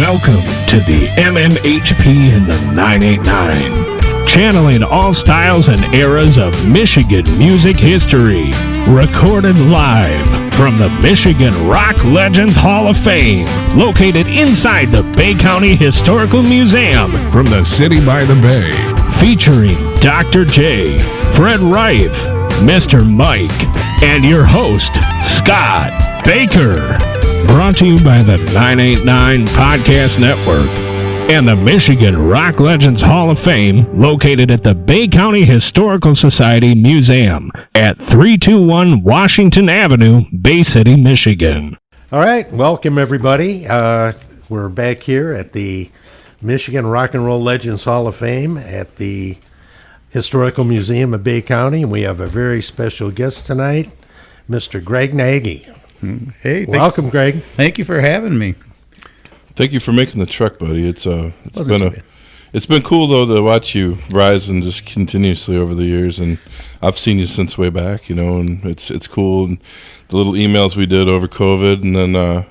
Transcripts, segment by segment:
Welcome to the MMHP in the 989, channeling all styles and eras of Michigan music history. Recorded live from the Michigan Rock Legends Hall of Fame, located inside the Bay County Historical Museum from the city by the bay. Featuring Dr. J, Fred Reif, Mr. Mike, and your host, Scott Baker. Brought to you by the 989 Podcast Network and the Michigan Rock Legends Hall of Fame, located at the Bay County Historical Society Museum at 321 Washington Avenue, Bay City, Michigan. All right, welcome everybody. We're back here at the Michigan Rock and Roll Legends Hall of Fame at the Historical Museum of Bay County, and we have a very special guest tonight, Mr. Greg Nagy. Hey, welcome, Greg. Thank you for having me. Thank you for making the trek, buddy. It's been cool though to watch you rise and just continuously over the years, and I've seen you since way back, and it's cool. And the little emails we did over COVID, and then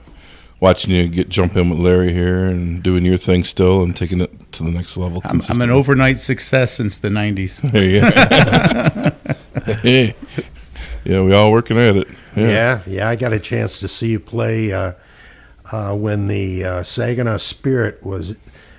watching you jump in with Larry here and doing your thing still and taking it to the next level. I'm an overnight success since the 90s. Hey. Yeah, we all working at it. Yeah. I got a chance to see you play when the Saginaw Spirit was,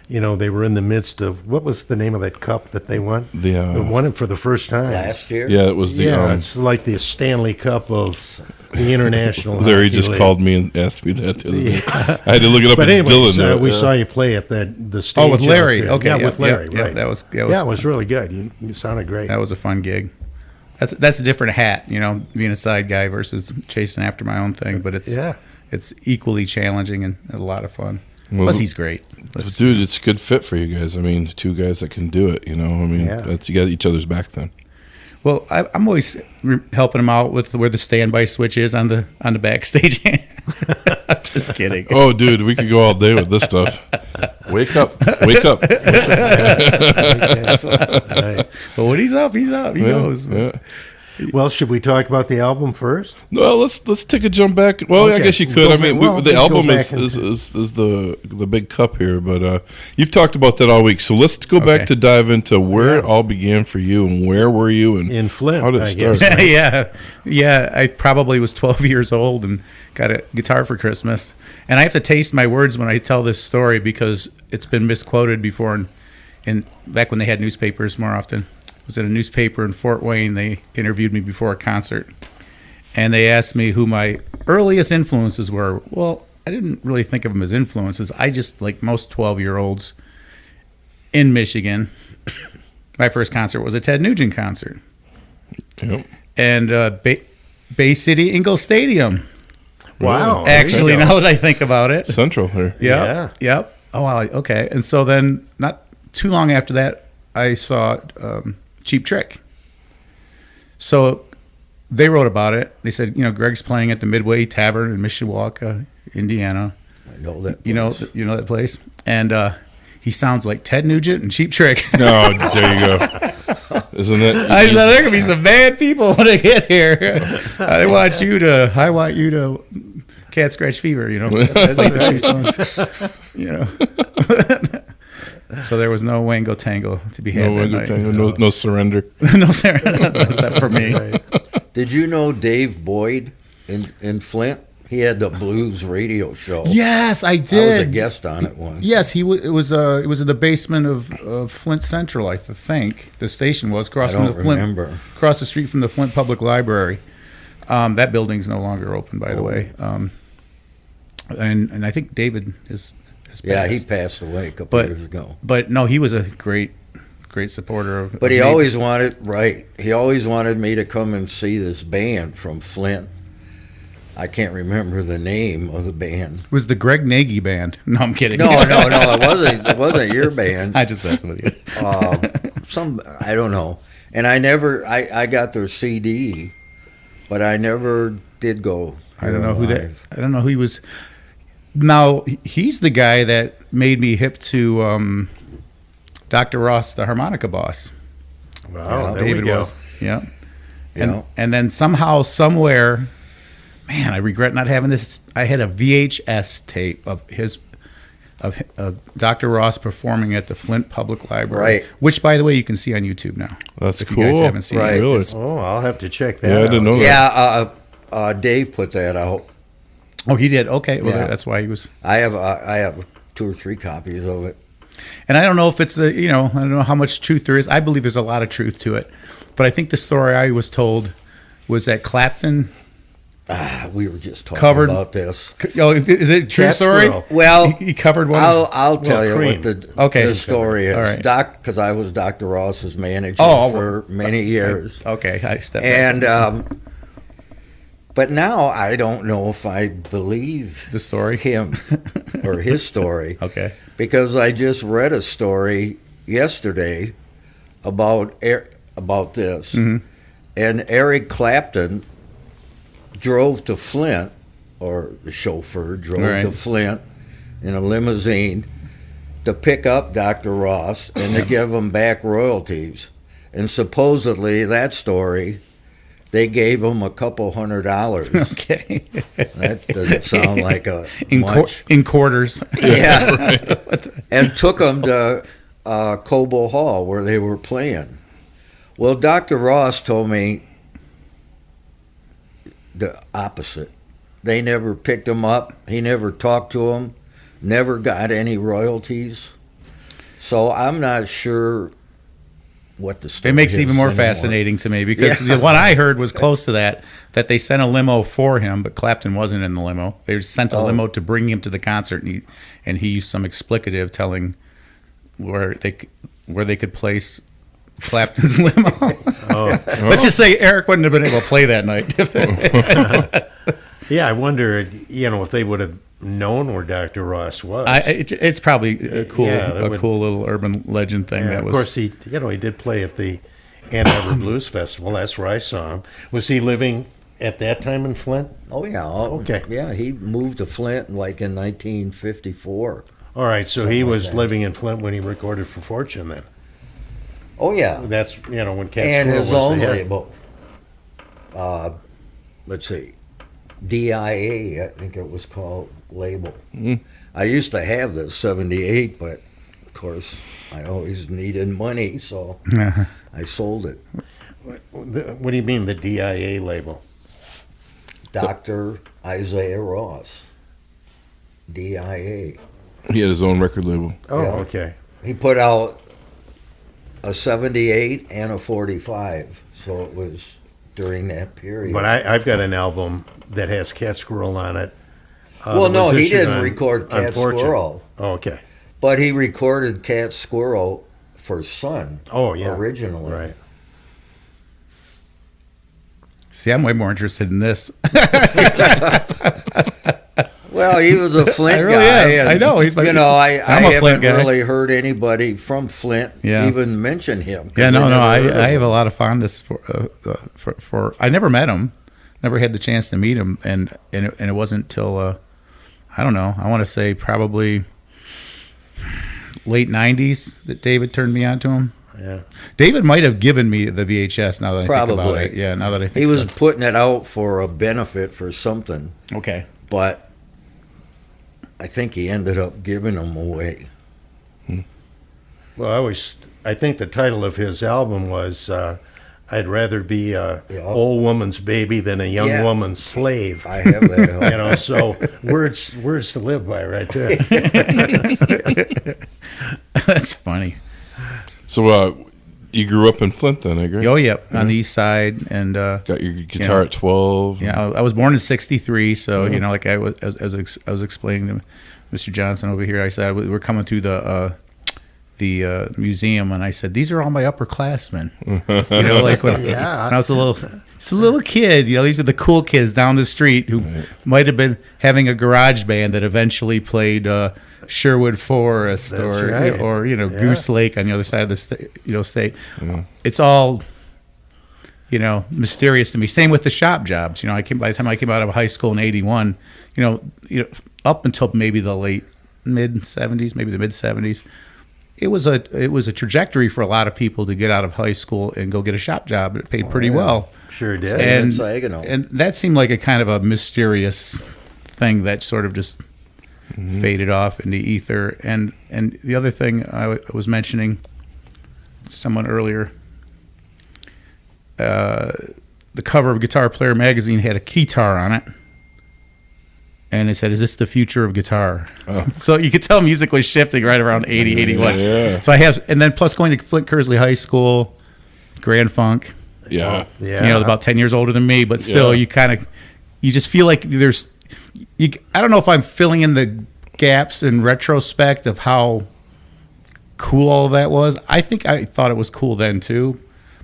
they were in the midst of, what was the name of that cup that they won? They won it for the first time. Last year? Yeah, it was the... it's like the Stanley Cup of the International Larry Hockey just League. Called me and asked me that the other day. I had to look it up. But with anyways, Dylan. we saw you play at the stage. Oh, with Larry. Okay, yeah, with Larry. Yeah, right. that was it was really good. You sounded great. That was a fun gig. That's a different hat, being a side guy versus chasing after my own thing. But it's equally challenging and a lot of fun. Well, plus, he's great. Dude, it's a good fit for you guys. I mean, two guys that can do it. That's, you got each other's back then. Well, I'm always helping him out with where the standby switch is on the backstage. I'm just kidding. Oh, dude, we could go all day with this stuff. Wake up. Right. But when he's up, he's up. He goes. Yeah. Well, should we talk about the album first? No, let's take a jump back. Well, Okay. I guess you could. The album is the big cup here, but you've talked about that all week. So let's go back to dive into where it all began for you and where were you and in Flint. How did it start? Guess, right? Yeah. I probably was 12 years old and got a guitar for Christmas. And I have to taste my words when I tell this story because it's been misquoted before. And back when they had newspapers more often. I was in a newspaper in Fort Wayne. They interviewed me before a concert, and they asked me who my earliest influences were. Well, I didn't really think of them as influences. I just, like most 12-year-olds in Michigan, my first concert was a Ted Nugent concert. Yep. And Bay City Ingalls Stadium. Wow. Actually, now that I think about it. Central here. Yep. Oh, wow. Okay. And so then not too long after that, I saw Cheap Trick. So they wrote about it. They said, Greg's playing at the Midway Tavern in Mishawaka, Indiana. I know that place. You know that place? And he sounds like Ted Nugent and Cheap Trick. No, there you go. Isn't it? I said, there could be some bad people when they get here. I want you to Cat Scratch Fever, Play the two songs, So there was no Wango Tango to be had that night. No surrender. No surrender, except for me. Right. Did you know Dave Boyd in Flint? He had the blues radio show. Yes, I did. I was a guest on it once. Yes, it was in the basement of Flint Central, I think. The station was across the street from the Flint Public Library. That building's no longer open, by the way. And I think David is. Yeah, he passed away a couple years ago. But no, he was a great supporter of. But he always wanted me to come and see this band from Flint. I can't remember the name of the band. It was the Greg Nagy Band. No, I'm kidding. No, it wasn't your band. I just messed with you. I don't know. And I got their CD, but I never did go. I don't know who he was. Now, he's the guy that made me hip to Dr. Ross, the harmonica boss. Wow, there David we go. was. Yeah. And then somehow, somewhere, man, I regret not having this. I had a VHS tape of his of Dr. Ross performing at the Flint Public Library, Right. which, by the way, you can see on YouTube now. That's if cool. you guys haven't seen Right. it. Really? Oh, I'll have to check that Yeah, I out. didn't know that. Yeah, Dave put that out. Oh, he did? Okay. Well, Yeah. that's why he was. I have 2 or 3 copies of it. And I don't know if it's I don't know how much truth there is. I believe there's a lot of truth to it. But I think the story I was told was that Clapton. We were just talking Covered- about this. Oh, is it a true Cat story? Squirrel. Well, He covered one. I'll tell you Cream. what the story is. All right. Because I was Dr. Ross's manager Oh, for many years. Okay, I stepped back. And but now I don't know if I believe The story? him or his story. Okay. Because I just read a story yesterday about this, Mm-hmm. and Eric Clapton drove to Flint, or the chauffeur drove Right. to Flint in a limousine to pick up Dr. Ross and to give him back royalties. And supposedly that story, they gave him a couple $100. Okay. That doesn't sound like a In, much. in quarters. Yeah. And took them to Cobo Hall where they were playing. Well, Dr. Ross told me the opposite. They never picked him up. He never talked to him. Never got any royalties. So I'm not sure what the story It makes it is even more anymore. fascinating to me because Yeah. the one I heard was close to that they sent a limo for him, but Clapton wasn't in the limo. They sent a Oh. limo to bring him to the concert, and he used some explicative telling where they could place Clapton's limo. Let's just say Eric wouldn't have been able to play that night. Yeah, I wonder, if they would have known where Dr. Ross was. It's probably a cool, Yeah, that would- cool little urban legend thing. Yeah, that of was. course, he did play at the Ann Arbor Blues Festival. That's where I saw him. Was he living at that time in Flint? Oh, yeah. Okay. Yeah, he moved to Flint like in 1954. All right, so he Something like was that. living in Flint when he recorded for Fortune then. Oh, yeah. That's, when Cat And Squirrel his was own the hit. label. Let's see. DIA, I think it was called, label. I used to have the 78, but of course I always needed money, so I sold it. What do you mean, the DIA label? Dr. Isaiah Ross. DIA. He had his own record label. Oh, Yeah. okay. He put out a 78 and a 45, so it was during that period. But I've got an album that has Cat Squirrel on it. Well, that no, was he issued didn't on- record on Cat Fortune. Squirrel. Oh, okay. But he recorded Cat Squirrel for Sun. Oh, yeah. Originally. Right. See, I'm way more interested in this. Well, he was a Flint I really guy. am. and, I know, he's my- I I'm a haven't Flint guy. really heard anybody from Flint Yeah. even mention him. 'cause Yeah, they no, never I heard of have him. a lot of fondness for. I never met him, never had the chance to meet him, and it wasn't till I don't know. I want to say probably late '90s that David turned me on to him. Yeah. David might have given me the VHS. Now that I think about Probably. it, yeah. Now that I think He was about putting it out for a benefit for something, it. Okay. but I think he ended up giving them away. Well, I think the title of his album was I'd rather be a Yeah. old woman's baby than a young Yeah. woman's slave. I have that. So words to live by right there. That's funny. So you grew up in Flint then, I agree? Oh, yep, on the east side, and Got your guitar at 12. yeah, I was born in '63, so like I was explaining to Mr. Johnson over here. I said we're coming through the museum, and I said these are all my upperclassmen. Like when, Yeah. when I was a little kid. These are the cool kids down the street who might have been having a garage band that eventually played Sherwood Forest That's or right. or Goose Lake on the other side of the state. It's all mysterious to me. Same with the shop jobs. By the time I came out of high school in '81, up until maybe the mid '70s, it was a trajectory for a lot of people to get out of high school and go get a shop job. It paid pretty well. Sure did. And Saginaw. And that seemed like a kind of a mysterious thing that sort of just faded off into ether. And the other thing I was mentioning to someone earlier, the cover of Guitar Player magazine had a guitar on it. And it said, "Is this the future of guitar?" Oh. So you could tell music was shifting right around 80, 81. Yeah. So I have, and then plus going to Flint Kersley High School, Grand Funk. Yeah. Yeah. You know, about 10 years older than me, but still you just feel like I don't know if I'm filling in the gaps in retrospect of how cool all of that was. I think I thought it was cool then too,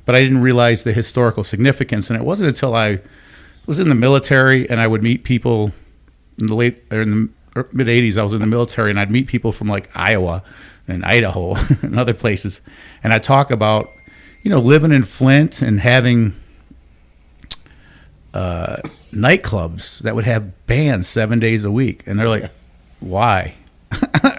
but I didn't realize the historical significance. And it wasn't until I was in the military and I would meet people in the mid 80s. I was in the military and I'd meet people from like Iowa and Idaho and other places. And I'd talk about, living in Flint and having nightclubs that would have bands 7 days a week. And they're like, why?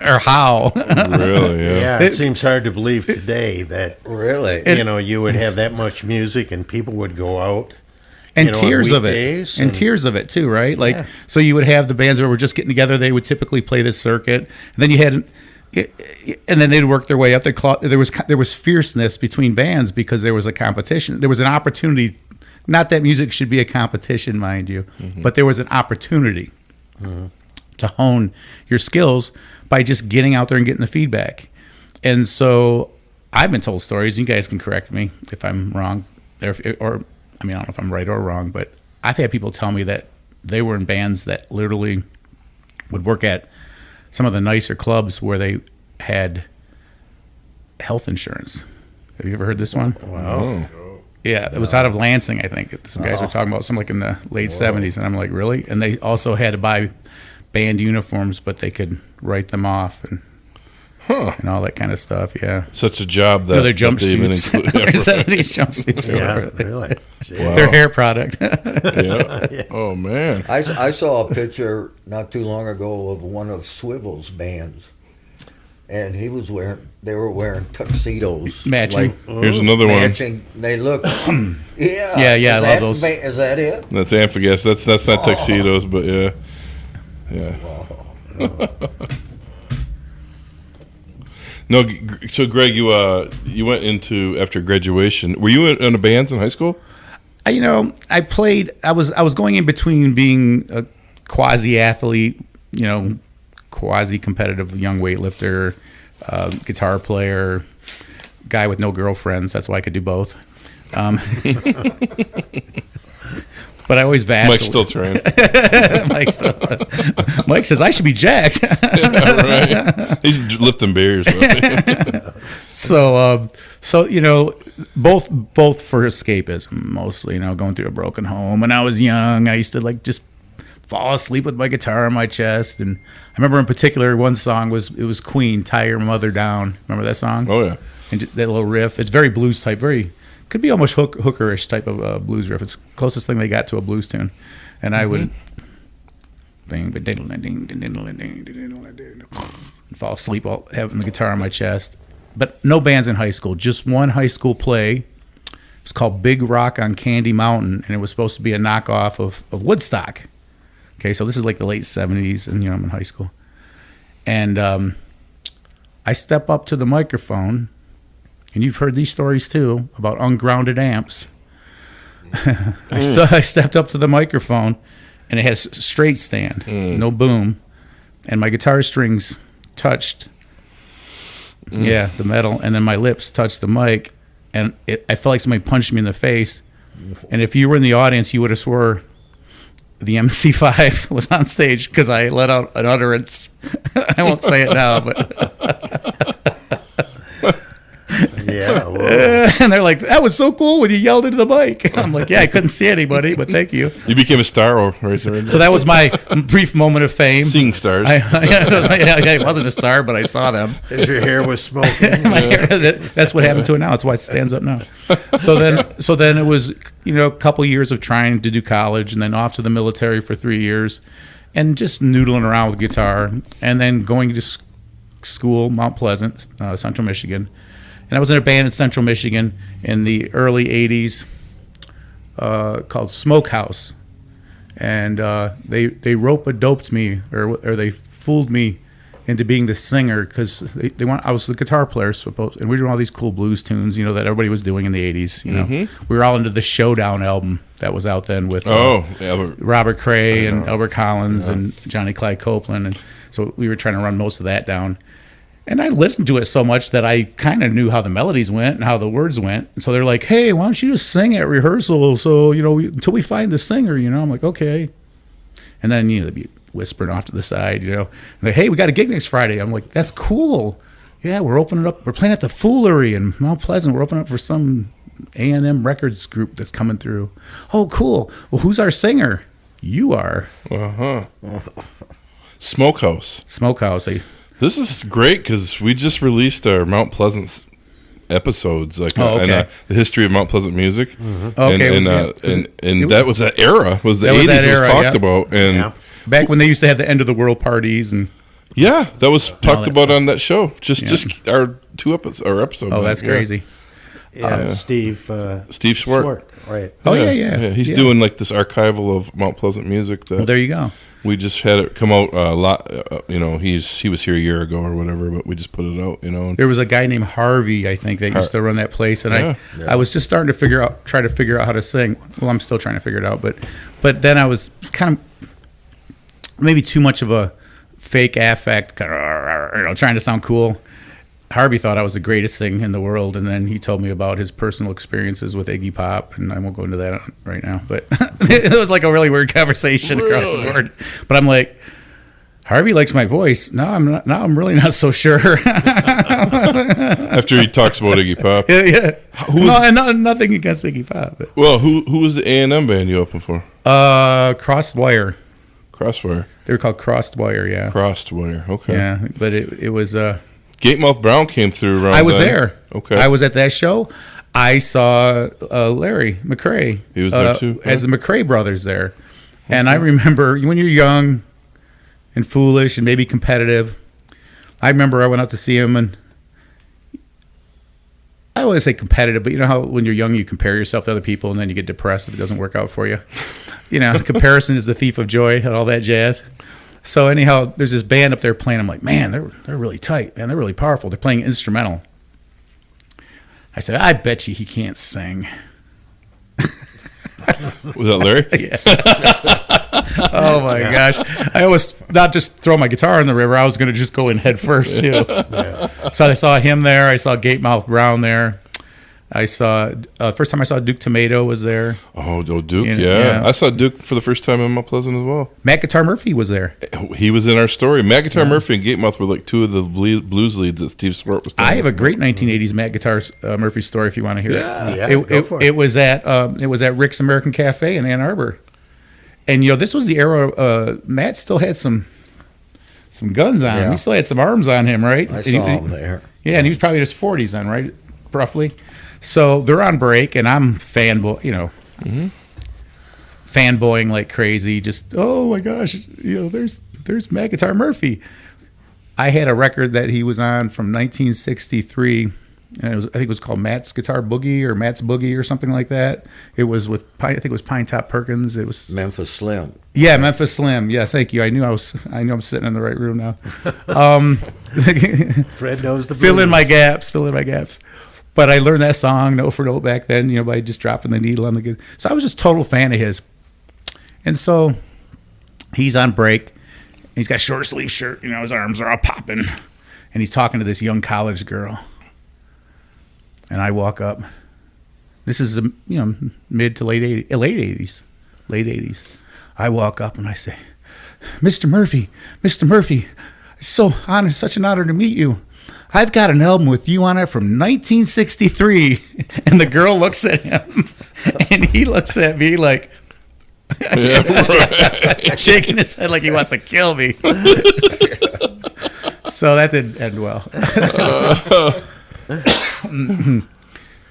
Or how? Really? Yeah. Yeah, it seems hard to believe today that Really? you would have that much music and people would go out. And on tears of it. weekdays And tears of it too, right? Like, so you would have the bands that were just getting together. They would typically play this circuit. And then you had, and then they'd work their way up. There was fierceness between bands because there was a competition. There was an opportunity. Not that music should be a competition, mind you, but there was an opportunity to hone your skills by just getting out there and getting the feedback. And so I've been told stories. You guys can correct me if I'm wrong, or I don't know if I'm right or wrong, but I've had people tell me that they were in bands that literally would work at some of the nicer clubs where they had health insurance. Have you ever heard this one? Wow. Yeah, it was out of Lansing, I think. Some guys were talking about something like in the late 70s, and I'm like, really? And they also had to buy band uniforms, but they could write them off and all that kind of stuff, yeah. Such a job that their that they even jumpsuits. include. Their 70s jumpsuits. Yeah, really. Wow. Their hair product. Yeah. Oh, man. I saw a picture not too long ago of one of Swivel's bands, and they were wearing tuxedos. Matching. Here's another Matching. They look. Yeah. Yeah, I love those. Is that it? one. That's Amphigas. That's not tuxedos, but yeah. Yeah. No, so Greg, you went into after graduation. Were you in a bands in high school? I played. I was going in between being a quasi athlete, quasi competitive young weightlifter, guitar player, guy with no girlfriends. That's why I could do both. But I always vacillate. Mike's still trying. Mike says I should be jacked. Right. He's lifting beers. So both for escapism mostly. Going through a broken home. When I was young, I used to just fall asleep with my guitar on my chest. And I remember in particular one song was Queen, "Tie Your Mother Down." Remember that song? Oh yeah. And that little riff. It's very blues type, could be almost hookerish type of blues riff. It's the closest thing they got to a blues tune. And I would and fall asleep while having the guitar on my chest. But no bands in high school, just one high school play. It's called Big Rock on Candy Mountain, and it was supposed to be a knockoff of Woodstock. Okay, so this is like the late 70s, and I'm in high school. And I step up to the microphone, and you've heard these stories too about ungrounded amps. I stepped up to the microphone, and it has a straight stand, no boom, and my guitar strings touched, the metal, and then my lips touched the mic, and I felt like somebody punched me in the face. And if you were in the audience, you would have swore the MC5 was on stage because I let out an utterance. I won't say it now, but Yeah. and they're like, "That was so cool when you yelled into the mic." I'm like, "Yeah, I couldn't see anybody, but thank you." You became a star right there. So that was my brief moment of fame. Seeing stars. I wasn't a star, but I saw them. As your hair was smoking. My hair, that's what happened to it now. That's why it stands up now. So then it was, a couple years of trying to do college, and then off to the military for 3 years, and just noodling around with guitar, and then going to school, Mount Pleasant, Central Michigan. And I was in a band in Central Michigan in the early 80s called Smokehouse. And they rope-a-doped me, or they fooled me into being the singer because they want. I was the guitar player, and we were doing all these cool blues tunes, that everybody was doing in the '80s. We were all into the Showdown album that was out then with Robert Cray and Albert Collins and Johnny Clyde Copeland, and so we were trying to run most of that down. And I listened to it so much that I kind of knew how the melodies went and how the words went. And so they're like, "Hey, why don't you just sing at rehearsal? So until we find the singer." I'm like, "Okay." And then they'd be whispering off to the side, and like, "Hey, we got a gig next Friday." I'm like, "That's cool. Yeah, we're opening up. We're playing at the Foolery in Mount Pleasant. We're opening up for some A&M Records group that's coming through." "Oh, cool. Well, who's our singer?" "You are." Smokehouse. This is great because we just released our Mount Pleasant episodes, and the history of Mount Pleasant music. Okay, and that was that era. Was the 80s was talked about, and back when they used to have the end of the world parties and that was talked about on that show. Just our episode. Oh, that's crazy. Steve Swart, right? Oh yeah. He's doing like this archival of Mount Pleasant music. That there you go. We just had it come out a lot. He was here a year ago or whatever, but we just put it out. There was a guy named Harvey, I think, that used to run that place, and I was just starting to try to figure out how to sing. Well, I'm still trying to figure it out, but then I was kind of maybe too much of a fake affect, trying to sound cool. Harvey thought I was the greatest thing in the world, and then he told me about his personal experiences with Iggy Pop, and I won't go into that right now, but it was like a really weird conversation across the board. But I'm like, Harvey likes my voice. Now I'm really not so sure. After he talks about Iggy Pop. Yeah. Nothing against Iggy Pop. But. Well, who was the A&M band you opened for? Crosswire. Crosswire. They were called Crosswire, yeah. Crosswire, okay. Yeah, but it was... Gatemouth Brown came through around I was then. there. Okay. I was at that show. I saw Larry McCray. He was there too. As the McCray brothers there. Okay. And I remember when you're young and foolish and maybe competitive, I remember I went out to see him, and I always say competitive, but you know how when you're young you compare yourself to other people and then you get depressed if it doesn't work out for you? Comparison is the thief of joy and all that jazz. So anyhow, there's this band up there playing. I'm like, man, they're really tight, man. They're really powerful. They're playing instrumental. I said, I bet you he can't sing. Was that Larry? Yeah. Oh my gosh! I always not just throw my guitar in the river. I was going to just go in head first too. Yeah. So I saw him there. I saw Gatemouth Brown there. I saw first time I saw Duke Tomato was there. Oh, Duke, yeah. I saw Duke for the first time in Mount Pleasant as well. Matt Guitar Murphy was there. He was in our story. Matt Guitar Murphy and Gatemouth were like two of the blues leads that Steve Swart was telling I have a great 1980s Matt Guitar Murphy story if you want to hear it. It was at Rick's American Cafe in Ann Arbor, and this was the era Matt still had some guns on him. He still had some arms on him, right? I saw him there. Yeah, and he was probably in his 40s then, right? Roughly. So they're on break, and I'm fanboying like crazy. Just, oh my gosh, there's Matt Guitar Murphy. I had a record that he was on from 1963, and I think it was called Matt's Guitar Boogie or Matt's Boogie or something like that. It was with I think it was Pine Top Perkins. It was Memphis Slim. Yeah, Memphis Slim. Yes, thank you. I know I'm sitting in the right room now. Fred knows the blues. Fill in my gaps. But I learned that song note for note back then, by just dropping the needle on the guitar. So I was just a total fan of his. And so he's on break. He's got a short sleeve shirt. His arms are all popping. And he's talking to this young college girl. And I walk up. This is mid to late 80s. I walk up and I say, Mr. Murphy, it's such an honor to meet you. I've got an album with you on it from 1963. And the girl looks at him, and he looks at me like, shaking his head like he wants to kill me. So that didn't end well.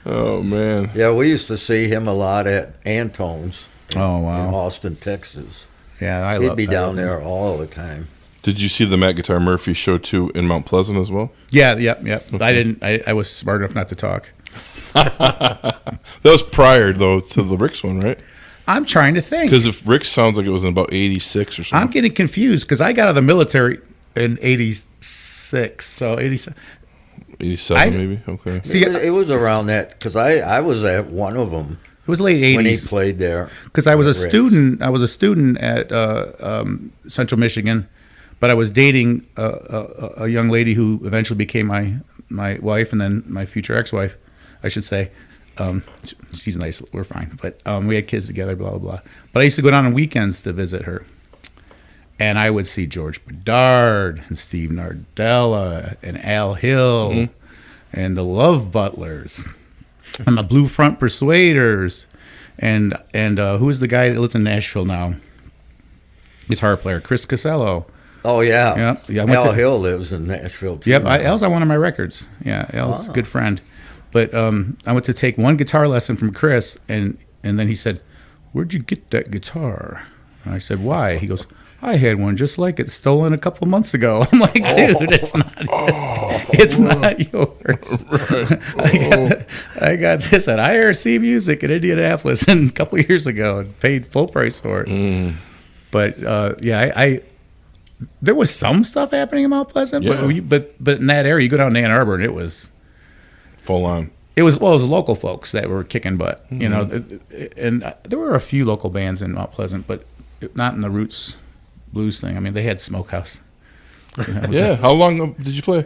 Oh, man. Yeah, we used to see him a lot at Antone's. Oh, wow. In Austin, Texas. Yeah, He'd be down there all the time. Did you see the Matt Guitar Murphy show too in Mount Pleasant as well? Yeah. Okay. I was smart enough not to talk. That was prior though to the Rick's one, right? I'm trying to think. Because if Rick's sounds like it was in about 86 or something. I'm getting confused because I got out of the military in 86. So 87. 87 maybe. Okay. See, it was around that because I was at one of them. It was late 80s when he played there. Because I was a student. I was a student at Central Michigan, but I was dating a young lady who eventually became my wife, and then my future ex-wife, I should say. She's nice. We're fine, but we had kids together. Blah blah blah. But I used to go down on weekends to visit her, and I would see George Bedard and Steve Nardella and Al Hill and the Love Butlers and the Blue Front Persuaders and who's the guy that lives in Nashville now? Guitar player Chris Casello. Oh yeah, yeah. Al Hill lives in Nashville too. Yep, Al's on one of my records. Yeah, Al's a good friend. But I went to take one guitar lesson from Chris, and then he said, "Where'd you get that guitar?" And I said, "Why?" He goes, "I had one just like it, stolen a couple months ago." I'm like, "Dude, it's not yours." I got this at IRC Music in Indianapolis a couple years ago and paid full price for it. But I there was some stuff happening in Mount Pleasant, but in that area, you go down to Ann Arbor and it was full on. It was local folks that were kicking butt, you know, and there were a few local bands in Mount Pleasant, but not in the roots blues thing. I mean, they had Smokehouse. How long did you play?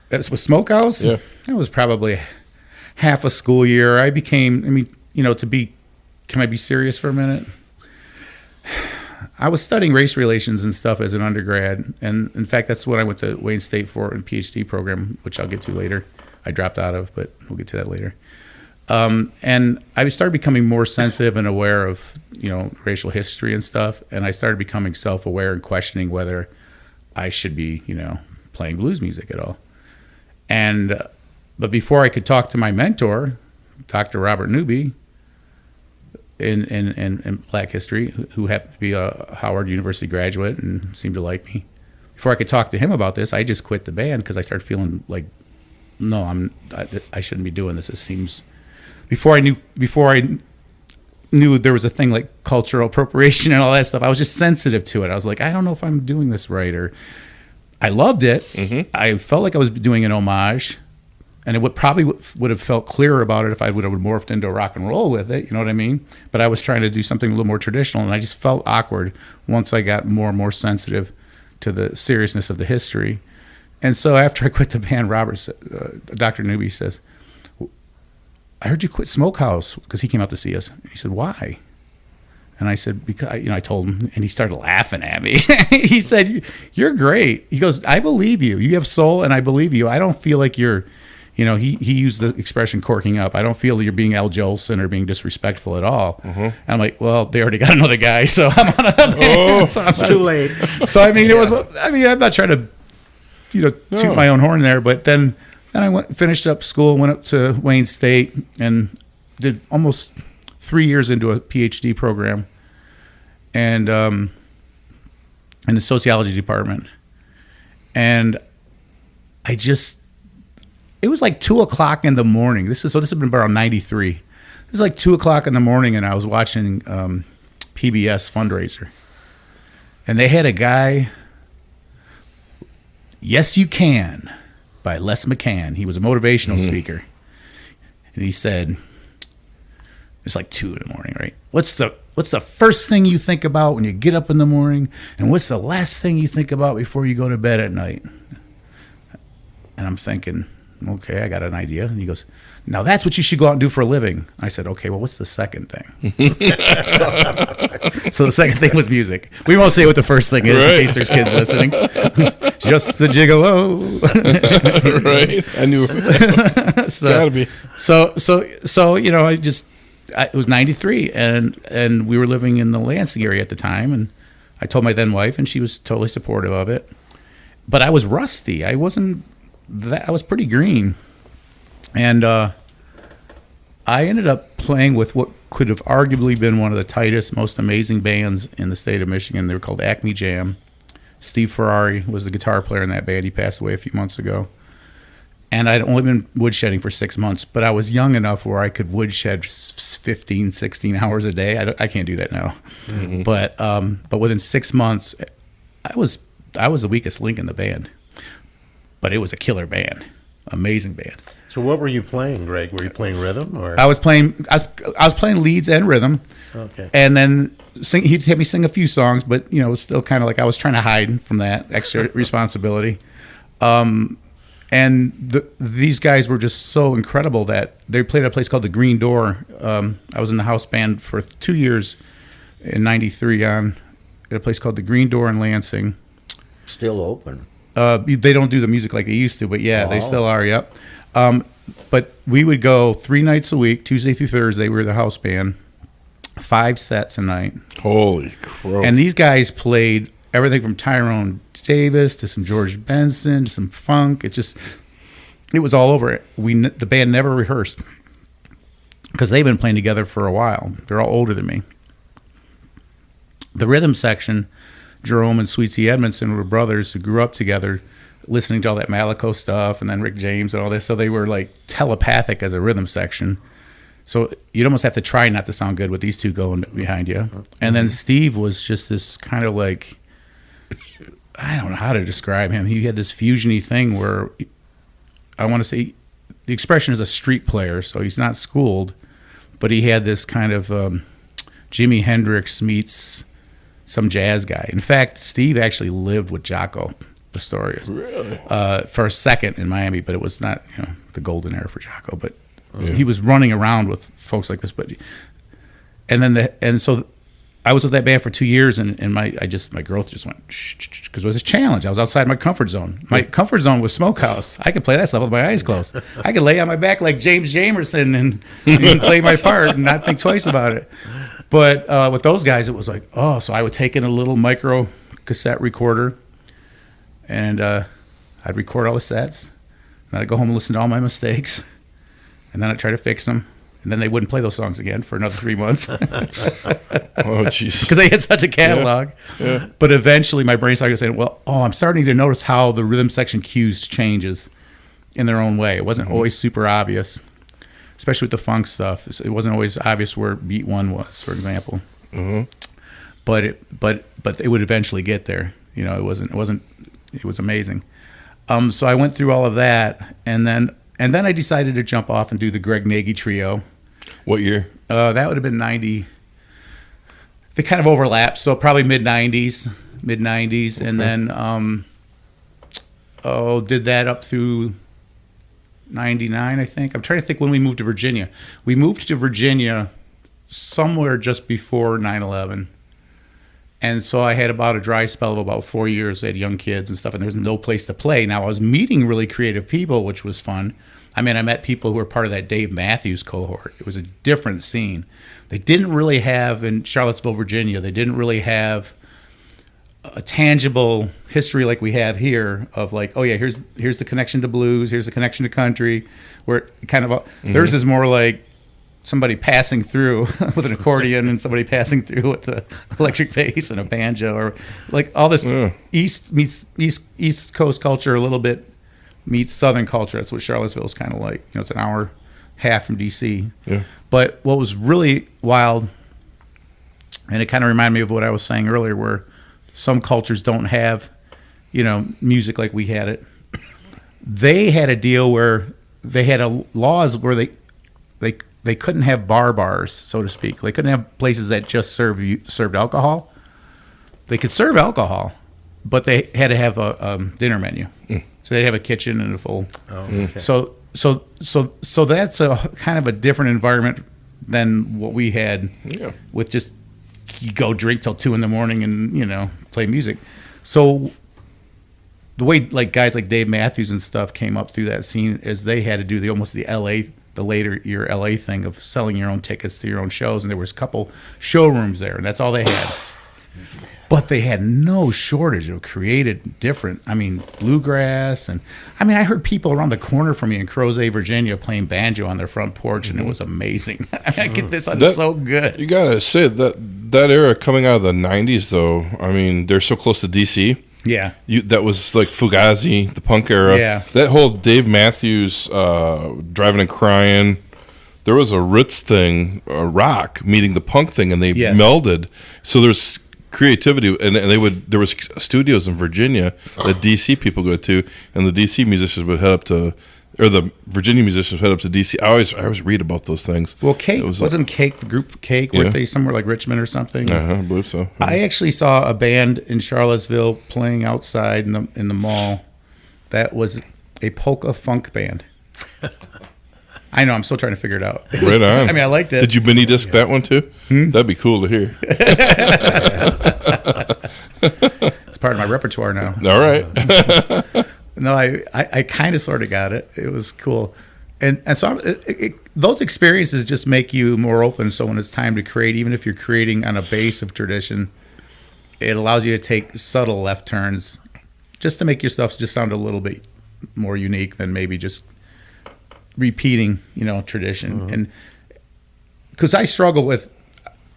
That's with Smokehouse. Yeah, that was probably half a school year. Can I be serious for a minute? I was studying race relations and stuff as an undergrad, and in fact, that's what I went to Wayne State for in PhD program, which I'll get to later. I dropped out of, but we'll get to that later. And I started becoming more sensitive and aware of, racial history and stuff. And I started becoming self-aware and questioning whether I should be, playing blues music at all. But before I could talk to my mentor, Dr. Robert Newby, in Black history, who happened to be a Howard University graduate and seemed to like me. Before I could talk to him about this, I just quit the band because I started feeling like, no, I shouldn't be doing this. It seems before I knew there was a thing like cultural appropriation and all that stuff, I was just sensitive to it. I was like, I don't know if I'm doing this right, or I loved it. I felt like I was doing an homage, and it would have felt clearer about it if I would have morphed into rock and roll with it. You know what I mean? But I was trying to do something a little more traditional, and I just felt awkward once I got more and more sensitive to the seriousness of the history. And so after I quit the band, Dr. Newby says, "I heard you quit Smokehouse," because he came out to see us. He said, "Why?" And I said, "Because," I told him, and he started laughing at me. He said, "You're great." He goes, "I believe you. You have soul, and I believe you. I don't feel like you're," he used the expression corking up. "I don't feel you're being Al Jolson or being disrespectful at all." And I'm like, well, they already got another guy, so I'm on a band. So it's too late. So, I'm not trying to, toot my own horn there, but then I finished up school, went up to Wayne State, and did almost 3 years into a PhD program, and in the sociology department, and it was like 2:00 in the morning. This has been around 93. It was like 2:00 in the morning, and I was watching PBS fundraiser, and they had a guy. "Yes, You Can" by Les McCann. He was a motivational speaker. And he said, it's like 2 in the morning, right? What's the first thing you think about when you get up in the morning? And what's the last thing you think about before you go to bed at night? And I'm thinking, okay, I got an idea. And he goes, "Now that's what you should go out and do for a living." I said, okay, well, what's the second thing? So the second thing was music. We won't say what the first thing is in case there's kids listening. Just the gigolo. Right. I knew. Gotta be. So it was 93, and we were living in the Lansing area at the time, and I told my then wife, and she was totally supportive of it. But I was rusty. I was pretty green. And I ended up playing with what could have arguably been one of the tightest, most amazing bands in the state of Michigan. They were called Acme Jam. Steve Ferrari was the guitar player in that band. He passed away a few months ago. And I'd only been woodshedding for 6 months, but I was young enough where I could woodshed 15, 16 hours a day. I can't do that now. But within 6 months, I was I was the weakest link in the band, but it was a killer band, amazing band. So what were you playing, Greg? Were you playing rhythm or? I was playing leads and rhythm. Okay. And then he'd have me sing a few songs, but it was still kind of like I was trying to hide from that extra responsibility. And these guys were just so incredible that they played at a place called the Green Door. I was in the house band for 2 years in '93 at a place called the Green Door in Lansing. Still open. They don't do the music like they used to, but yeah, they still are. Yep. But we would go 3 nights a week, Tuesday through Thursday. We were the house band, 5 sets a night. Holy crow! And these guys played everything from Tyrone Davis to some George Benson to some funk. It was all over. The band never rehearsed because they've been playing together for a while. They're all older than me. The rhythm section, Jerome and Sweetie Edmondson were brothers who grew up together, listening to all that Malaco stuff, and then Rick James and all this. So they were like telepathic as a rhythm section. So you'd almost have to try not to sound good with these two going behind you. And then Steve was just this kind of like, I don't know how to describe him. He had this fusion-y thing where I want to say the expression is a street player, so he's not schooled, but he had this kind of Jimi Hendrix meets some jazz guy. In fact, Steve actually lived with Jocko, the story is. Really? For a second in Miami, but it was not the golden era for Jocko, but he was running around with folks like this. So I was with that band for 2 years, and my growth just went because it was a challenge. I was outside my comfort zone. My comfort zone was Smokehouse. I could play that stuff with my eyes closed. I could lay on my back like James Jamerson and play my part and not think twice about it. But with those guys, it was like, so I would take in a little micro cassette recorder, and I'd record all the sets, and I'd go home and listen to all my mistakes, and then I'd try to fix them. And then they wouldn't play those songs again for another 3 months. Oh, jeez. Because they had such a catalog. Yeah. But eventually my brain started saying, I'm starting to notice how the rhythm section cues changes in their own way. It wasn't always super obvious, especially with the funk stuff. It wasn't always obvious where beat 1 was, for example. Mm-hmm. But it would eventually get there. It was amazing. So I went through all of that, and then I decided to jump off and do the Greg Nagy trio. What year? That would have been 90. They kind of overlapped, so probably mid-90s. Okay. And then did that up through 99, I think. I'm trying to think when we moved to Virginia. We moved to Virginia somewhere just before 9/11. And so I had about a dry spell of about 4 years. I had young kids and stuff, and there was no place to play. Now, I was meeting really creative people, which was fun. I mean, I met people who were part of that Dave Matthews cohort. It was a different scene. They didn't really have, in Charlottesville, Virginia, they didn't really have a tangible history like we have here of like, here's the connection to blues, here's the connection to country, where it kind of, theirs is more like somebody passing through with an accordion and somebody passing through with the electric bass and a banjo, or like all this East Coast culture a little bit meets Southern culture. That's what Charlottesville is kind of like. It's an hour half from D.C. Yeah. But what was really wild, and it kind of reminded me of what I was saying earlier, where some cultures don't have, music like we had it. They had a deal where they had laws where they couldn't have bars, so to speak. They couldn't have places that just served alcohol. They could serve alcohol, but they had to have a dinner menu. So they'd have a kitchen and a full. Oh, okay. So that's a kind of a different environment than what we had with just you go drink till 2 a.m. and play music. So the way like guys like Dave Matthews and stuff came up through that scene is they had to do the later year LA thing of selling your own tickets to your own shows, and there was a couple showrooms there, and that's all they had. But they had no shortage of created different, bluegrass. And I heard people around the corner from me in Crozet, Virginia playing banjo on their front porch, and it was amazing. I get this, it's so good. You got to say that era coming out of the 90s, though, they're so close to DC. Yeah. That was like Fugazi, the punk era. Yeah. That whole Dave Matthews, Driving and Crying, there was a Ritz thing, a rock, meeting the punk thing, and they melded. So there's creativity, and there was studios in Virginia that DC people go to, and the DC musicians would head up to, or the Virginia musicians head up to DC. I always read about those things. Well, Cake wasn't Cake the group Cake? Weren't they somewhere like Richmond or something? I believe so. Yeah. I actually saw a band in Charlottesville playing outside in the mall. That was a polka funk band. I know. I'm still trying to figure it out. Right on. I mean, I liked it. Did you mini disc that one too? That'd be cool to hear. It's part of my repertoire now. All right. No, I kind of sort of got it. It was cool. And so those experiences just make you more open. So when it's time to create, even if you're creating on a base of tradition, it allows you to take subtle left turns just to make your stuff just sound a little bit more unique than maybe just repeating, tradition. And because I struggle with,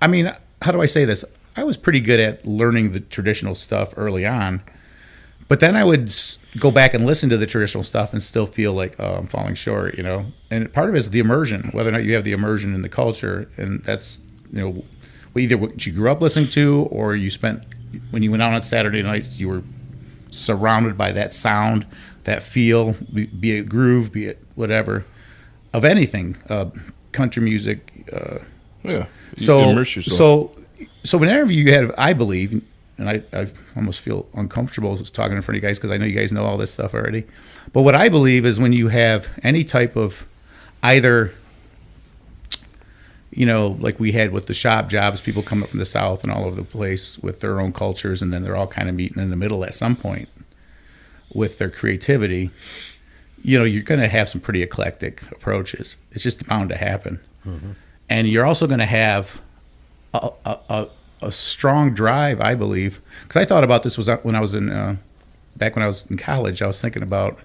I mean, how do I say this? I was pretty good at learning the traditional stuff early on, but then I would go back and listen to the traditional stuff and still feel like, oh, I'm falling short, And part of it is the immersion, whether or not you have the immersion in the culture, and that's, either what you grew up listening to, or you spent, when you went out on Saturday nights, you were surrounded by that sound, that feel, be it groove, be it whatever, of anything, country music. Yeah. So immerse yourself. So whenever you have, I believe, and I almost feel uncomfortable talking in front of you guys because I know you guys know all this stuff already. But what I believe is when you have any type of either, like we had with the shop jobs, people come up from the South and all over the place with their own cultures, and then they're all kind of meeting in the middle at some point with their creativity. You're going to have some pretty eclectic approaches. It's just bound to happen. Mm-hmm. And you're also going to have a strong drive, I believe. Because I thought about this when I was back when I was in college. I was thinking about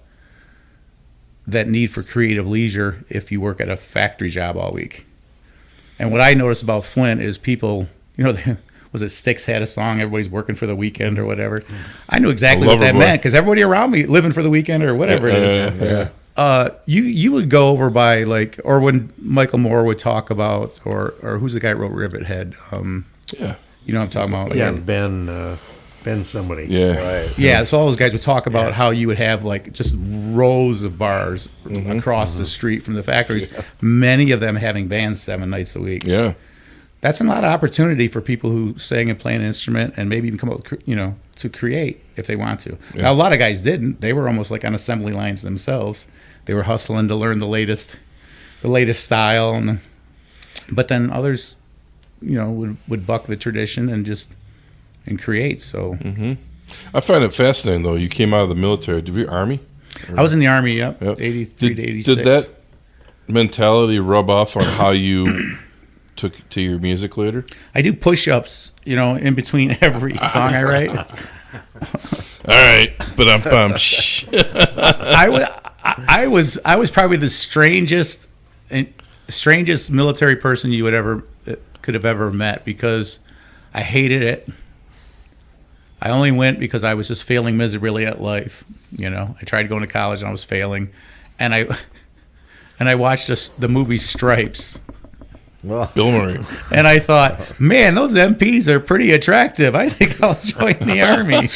that need for creative leisure if you work at a factory job all week. And what I noticed about Flint is people, was it Styx had a song, everybody's working for the weekend or whatever. I knew exactly what that meant because everybody around me living for the weekend or whatever it is. You would go over by or when Michael Moore would talk about, or who's the guy who wrote Rivethead? You know what I'm talking about? Yeah, Ben somebody. Yeah. Right. Yeah, so all those guys would talk about how you would have just rows of bars across the street from the factories, many of them having bands 7 nights a week. Yeah. That's a lot of opportunity for people who sing and play an instrument and maybe even come up with, to create if they want to. Yeah. Now, a lot of guys didn't. They were almost like on assembly lines themselves. They were hustling to learn the latest style. But then others, would buck the tradition and create. So I find it fascinating, though. You came out of the military. Did you Army? I was in the Army, 83 to 86. Did that mentality rub off on how you took to your music later? I do push-ups, in between every song I write. All right, but I'm I was probably the strangest military person you could have ever met because I hated it. I only went because I was just failing miserably at life. I tried going to college and I was failing, and I watched the movie Stripes. Bill Murray. And I thought, man, those MPs are pretty attractive. I think I'll join the Army.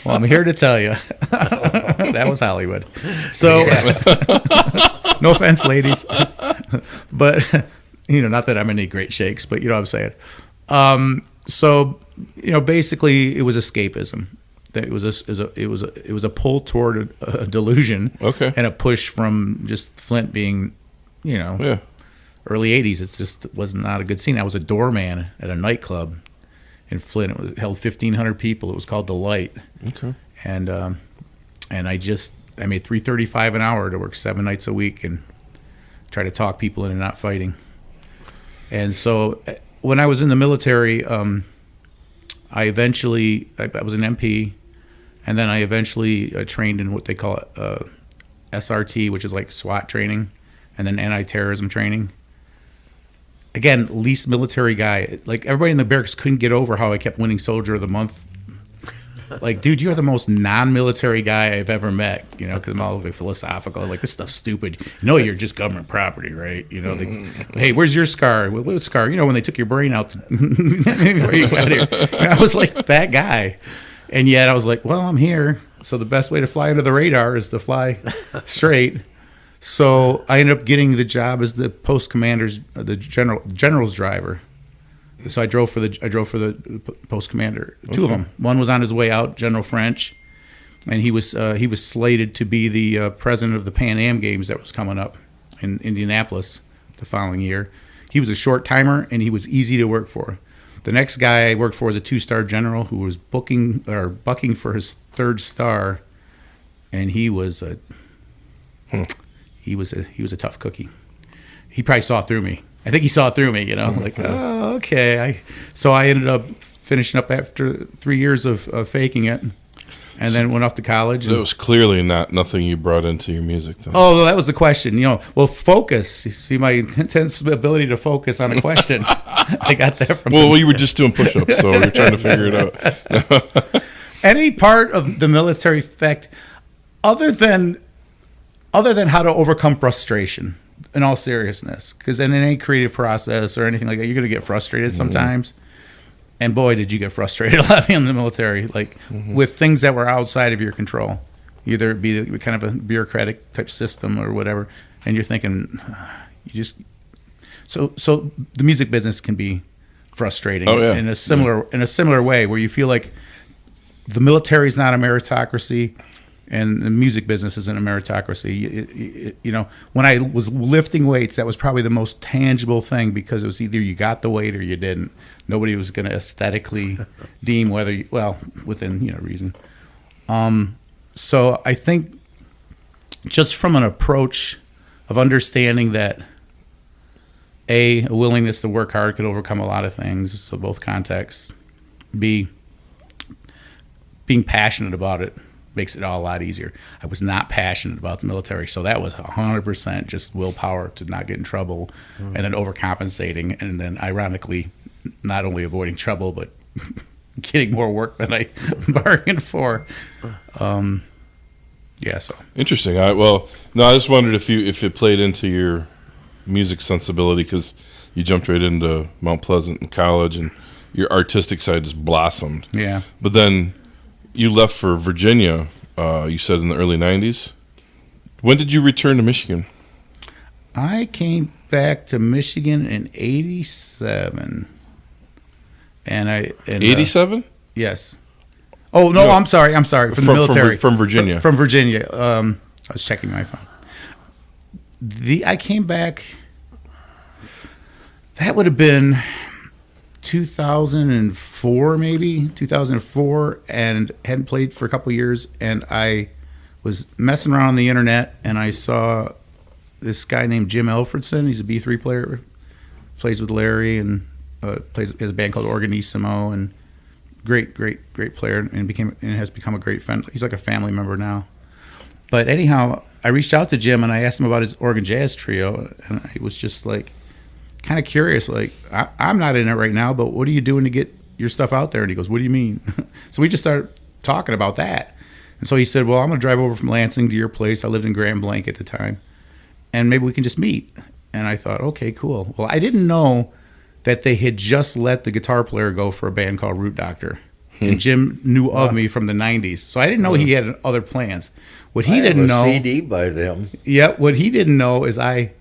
Well, I'm here to tell you, that was Hollywood. So, no offense, ladies, but not that I'm in any great shakes, but you know what I'm saying. So, basically, it was escapism. It was a pull toward a delusion, and a push from just Flint being, early 80s. It just was not a good scene. I was a doorman at a nightclub in Flint. It held 1,500 people. It was called The Light. Okay. And I made $3.35 an hour to work 7 nights a week and try to talk people into not fighting. And so when I was in the military, I was an MP, and then I eventually trained in what they call SRT, which is like SWAT training, and then anti-terrorism training. Again, least military guy. Like everybody in the barracks couldn't get over how I kept winning Soldier of the Month like, dude, you're the most non-military guy I've ever met, because I'm all like philosophical, like, this stuff's stupid. You're just government property, right? Hey, where's your scar? What scar? When they took your brain out before you got here. I was like that guy. And yet I was like, well, I'm here. So the best way to fly under the radar is to fly straight. So I ended up getting the job as the post commander's, the general's driver. So I drove for the post commander. Two of them. One was on his way out, General French, and he was slated to be the president of the Pan Am Games that was coming up in Indianapolis the following year. He was a short timer and he was easy to work for. The next guy I worked for was a 2-star general who was bucking for his 3rd star, and he was a tough cookie. He probably saw through me. I think he saw through me, like, oh, okay. So I ended up finishing up after 3 years of faking it, and then went off to college. That was clearly nothing you brought into your music, though. Oh, that was the question. Well, focus. You see my intense ability to focus on a question. I got that from. Well, we were just doing push-ups, so we were trying to figure it out. Any part of the military effect, other than how to overcome frustration. In all seriousness, because in any creative process or anything like that, you're going to get frustrated sometimes. And boy, did you get frustrated a lot in the military, like with things that were outside of your control. Either it be kind of a bureaucratic type system or whatever, and you're thinking, so the music business can be frustrating in a similar way, where you feel like the military is not a meritocracy. And the music business isn't a meritocracy. When I was lifting weights, that was probably the most tangible thing, because it was either you got the weight or you didn't. Nobody was going to aesthetically deem whether within reason. So I think just from an approach of understanding that A, a willingness to work hard could overcome a lot of things, so both contexts. B, being passionate about it makes it all a lot easier. I was not passionate about the military, so that was 100% just willpower to not get in trouble, and then overcompensating, and then ironically not only avoiding trouble but getting more work than I bargained for. So interesting. I just wondered if it played into your music sensibility, because you jumped right into Mount Pleasant in college and your artistic side just blossomed. Yeah, but then you left for Virginia, you said in the early 90s. When did you return to Michigan? I came back to Michigan in 87. 87? Yes. Oh, no, I'm sorry. From the military. From Virginia. From Virginia. I was checking my phone. I came back, that would have been 2004, maybe 2004, and hadn't played for a couple of years, and I was messing around on the internet, and I saw this guy named Jim Alfredson. He's a B3 player, plays with Larry, and has a band called Organissimo, and great player, and has become a great friend. He's like a family member now. But anyhow, I reached out to Jim and I asked him about his organ jazz trio, and I was just like, kind of curious, like, I'm not in it right now, but what are you doing to get your stuff out there? And he goes, what do you mean? So we just started talking about that. And so he said, well, I'm going to drive over from Lansing to your place. I lived in Grand Blanc at the time, and maybe we can just meet. And I thought, okay, cool. Well, I didn't know that they had just let the guitar player go for a band called Root Doctor. And Jim knew of me from the 90s. So I didn't know he had other plans. What he didn't know... CD by them. Yeah, what he didn't know is I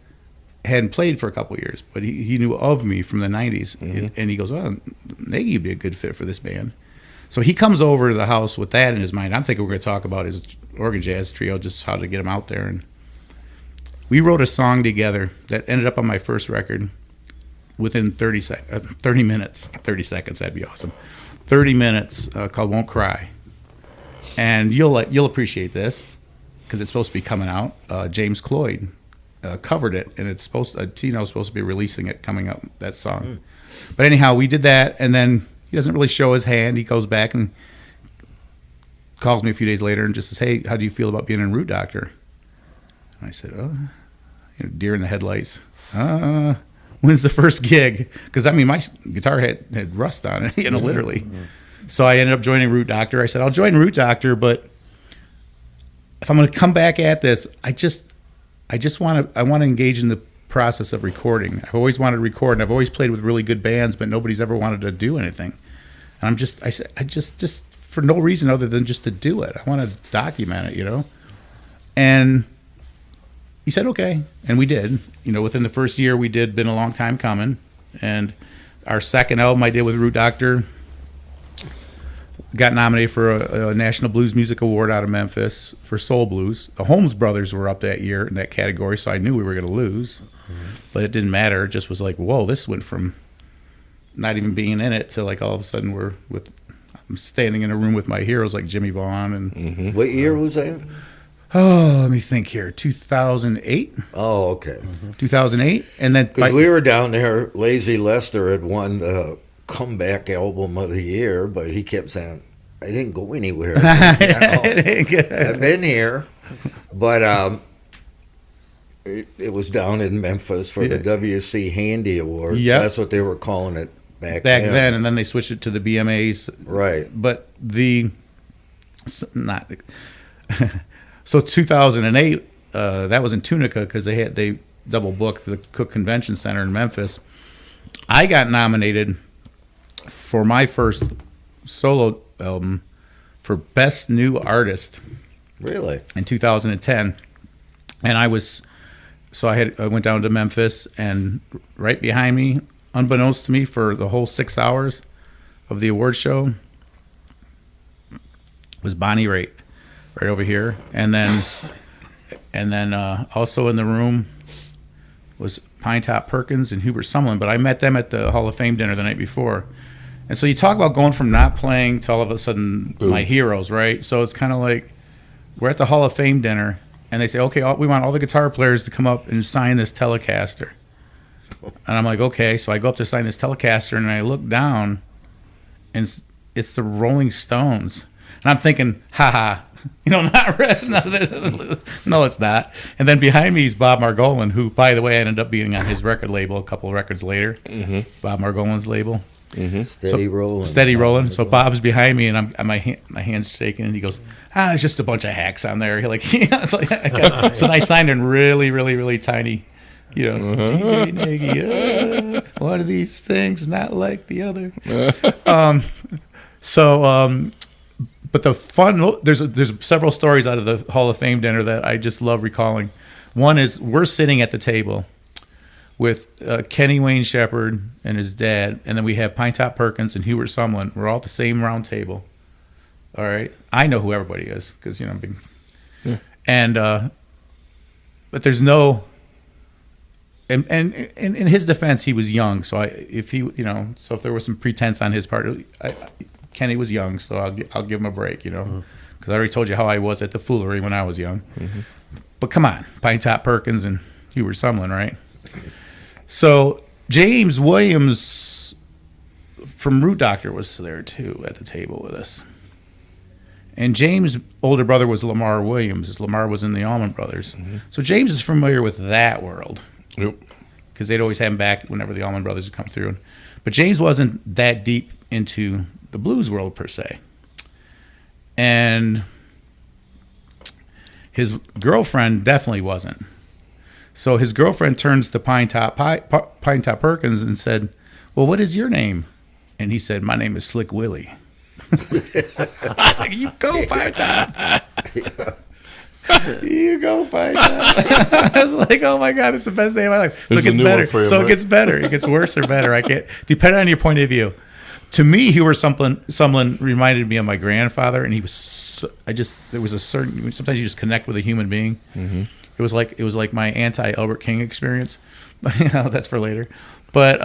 hadn't played for a couple of years, but he knew of me from the 90s. And he goes, well, Nagy would be a good fit for this band. So he comes over to the house with that in his mind. I'm thinking we're going to talk about his organ jazz trio, just how to get him out there. And we wrote a song together that ended up on my first record within 30 minutes. 30 seconds, that'd be awesome. 30 minutes, called Won't Cry. And you'll appreciate this, because it's supposed to be coming out. James Cloyd covered it, and it's Tino's supposed to be releasing it coming up, that song. But anyhow, we did that, and then he doesn't really show his hand. He goes back and calls me a few days later and just says, hey, how do you feel about being in Root Doctor? And I said, deer in the headlights. When's the first gig? Because, I mean, my guitar had rust on it, literally. So I ended up joining Root Doctor. I said, I'll join Root Doctor, but if I'm going to come back at this, I want to engage in the process of recording. I've always wanted to record, and I've always played with really good bands, but nobody's ever wanted to do anything. And I said, for no reason other than just to do it. I want to document it, you know? And he said, okay. And we did. You know, within the first year we did Been a Long Time Coming. And our second album I did with Root Doctor got nominated for a National Blues Music Award out of Memphis for Soul Blues. The Holmes Brothers were up that year in that category, so I knew we were going to lose. But it didn't matter. It just was like, whoa, this went from not even being in it to like all of a sudden I'm standing in a room with my heroes like Jimmy Vaughn. And What year was that? Oh, let me think here. 2008. Oh, okay. 2008, and then Because we were down there, Lazy Lester had won the comeback album of the year, but he kept saying, I didn't go anywhere. I've been here. But it was down in Memphis for the WC Handy Award. Yep. That's what they were calling it back then, and then they switched it to the BMAs. Right. But so 2008, that was in Tunica because they double booked the Cook Convention Center in Memphis. I got nominated for my first solo album for Best New Artist. Really? In 2010, and I went down to Memphis, and right behind me, unbeknownst to me, for the whole 6 hours of the award show was Bonnie Raitt, right over here, and then also in the room was Pine Top Perkins and Hubert Sumlin, but I met them at the Hall of Fame dinner the night before. And so you talk about going from not playing to all of a sudden my heroes, right? So it's kind of like we're at the Hall of Fame dinner, and they say, okay, we want all the guitar players to come up and sign this Telecaster. And I'm like, okay. So I go up to sign this Telecaster, and I look down, and it's the Rolling Stones. And I'm thinking, ha, not red. No, it's not. And then behind me is Bob Margolin, who, by the way, I ended up being on his record label a couple of records later. Mm-hmm. Bob Margolin's label. Mm-hmm. Steady rolling. So Bob's behind me, and my hand's shaking, and he goes, it's just a bunch of hacks on there. Like, so I signed in really, really, really tiny, DJ Nagy, one of these things not like the other. But the fun, there's several stories out of the Hall of Fame dinner that I just love recalling. One is we're sitting at the table with Kenny Wayne Shepherd and his dad, and then we have Pine Top Perkins and Hubert Sumlin. We're all at the same round table. All right, I know who everybody is because I'm big. Yeah. And but there's no. And in his defense, he was young, so if there was some pretense on his part, Kenny was young, so I'll give him a break, because I already told you how I was at the Foolery when I was young. Mm-hmm. But come on, Pine Top Perkins and Hubert Sumlin, right? So James Williams from Root Doctor was there too at the table with us. And James' older brother was Lamar Williams. Lamar was in the Allman Brothers. Mm-hmm. So James is familiar with that world. Yep. Because they'd always have him back whenever the Allman Brothers would come through. But James wasn't that deep into the blues world per se. And his girlfriend definitely wasn't. So his girlfriend turns to Pine Top Perkins and said, well, what is your name? And he said, my name is Slick Willie. I was like, you go, Pine Top. You go, Pine Top. I was like, oh my God, it's the best day of my life. So it gets better. It gets better. It gets worse or better. I can't, depending on your point of view. To me, Hubert Sumlin reminded me of my grandfather, and he was. There was a certain. Sometimes you just connect with a human being. Mm-hmm. It was like my anti-Albert King experience. That's for later. But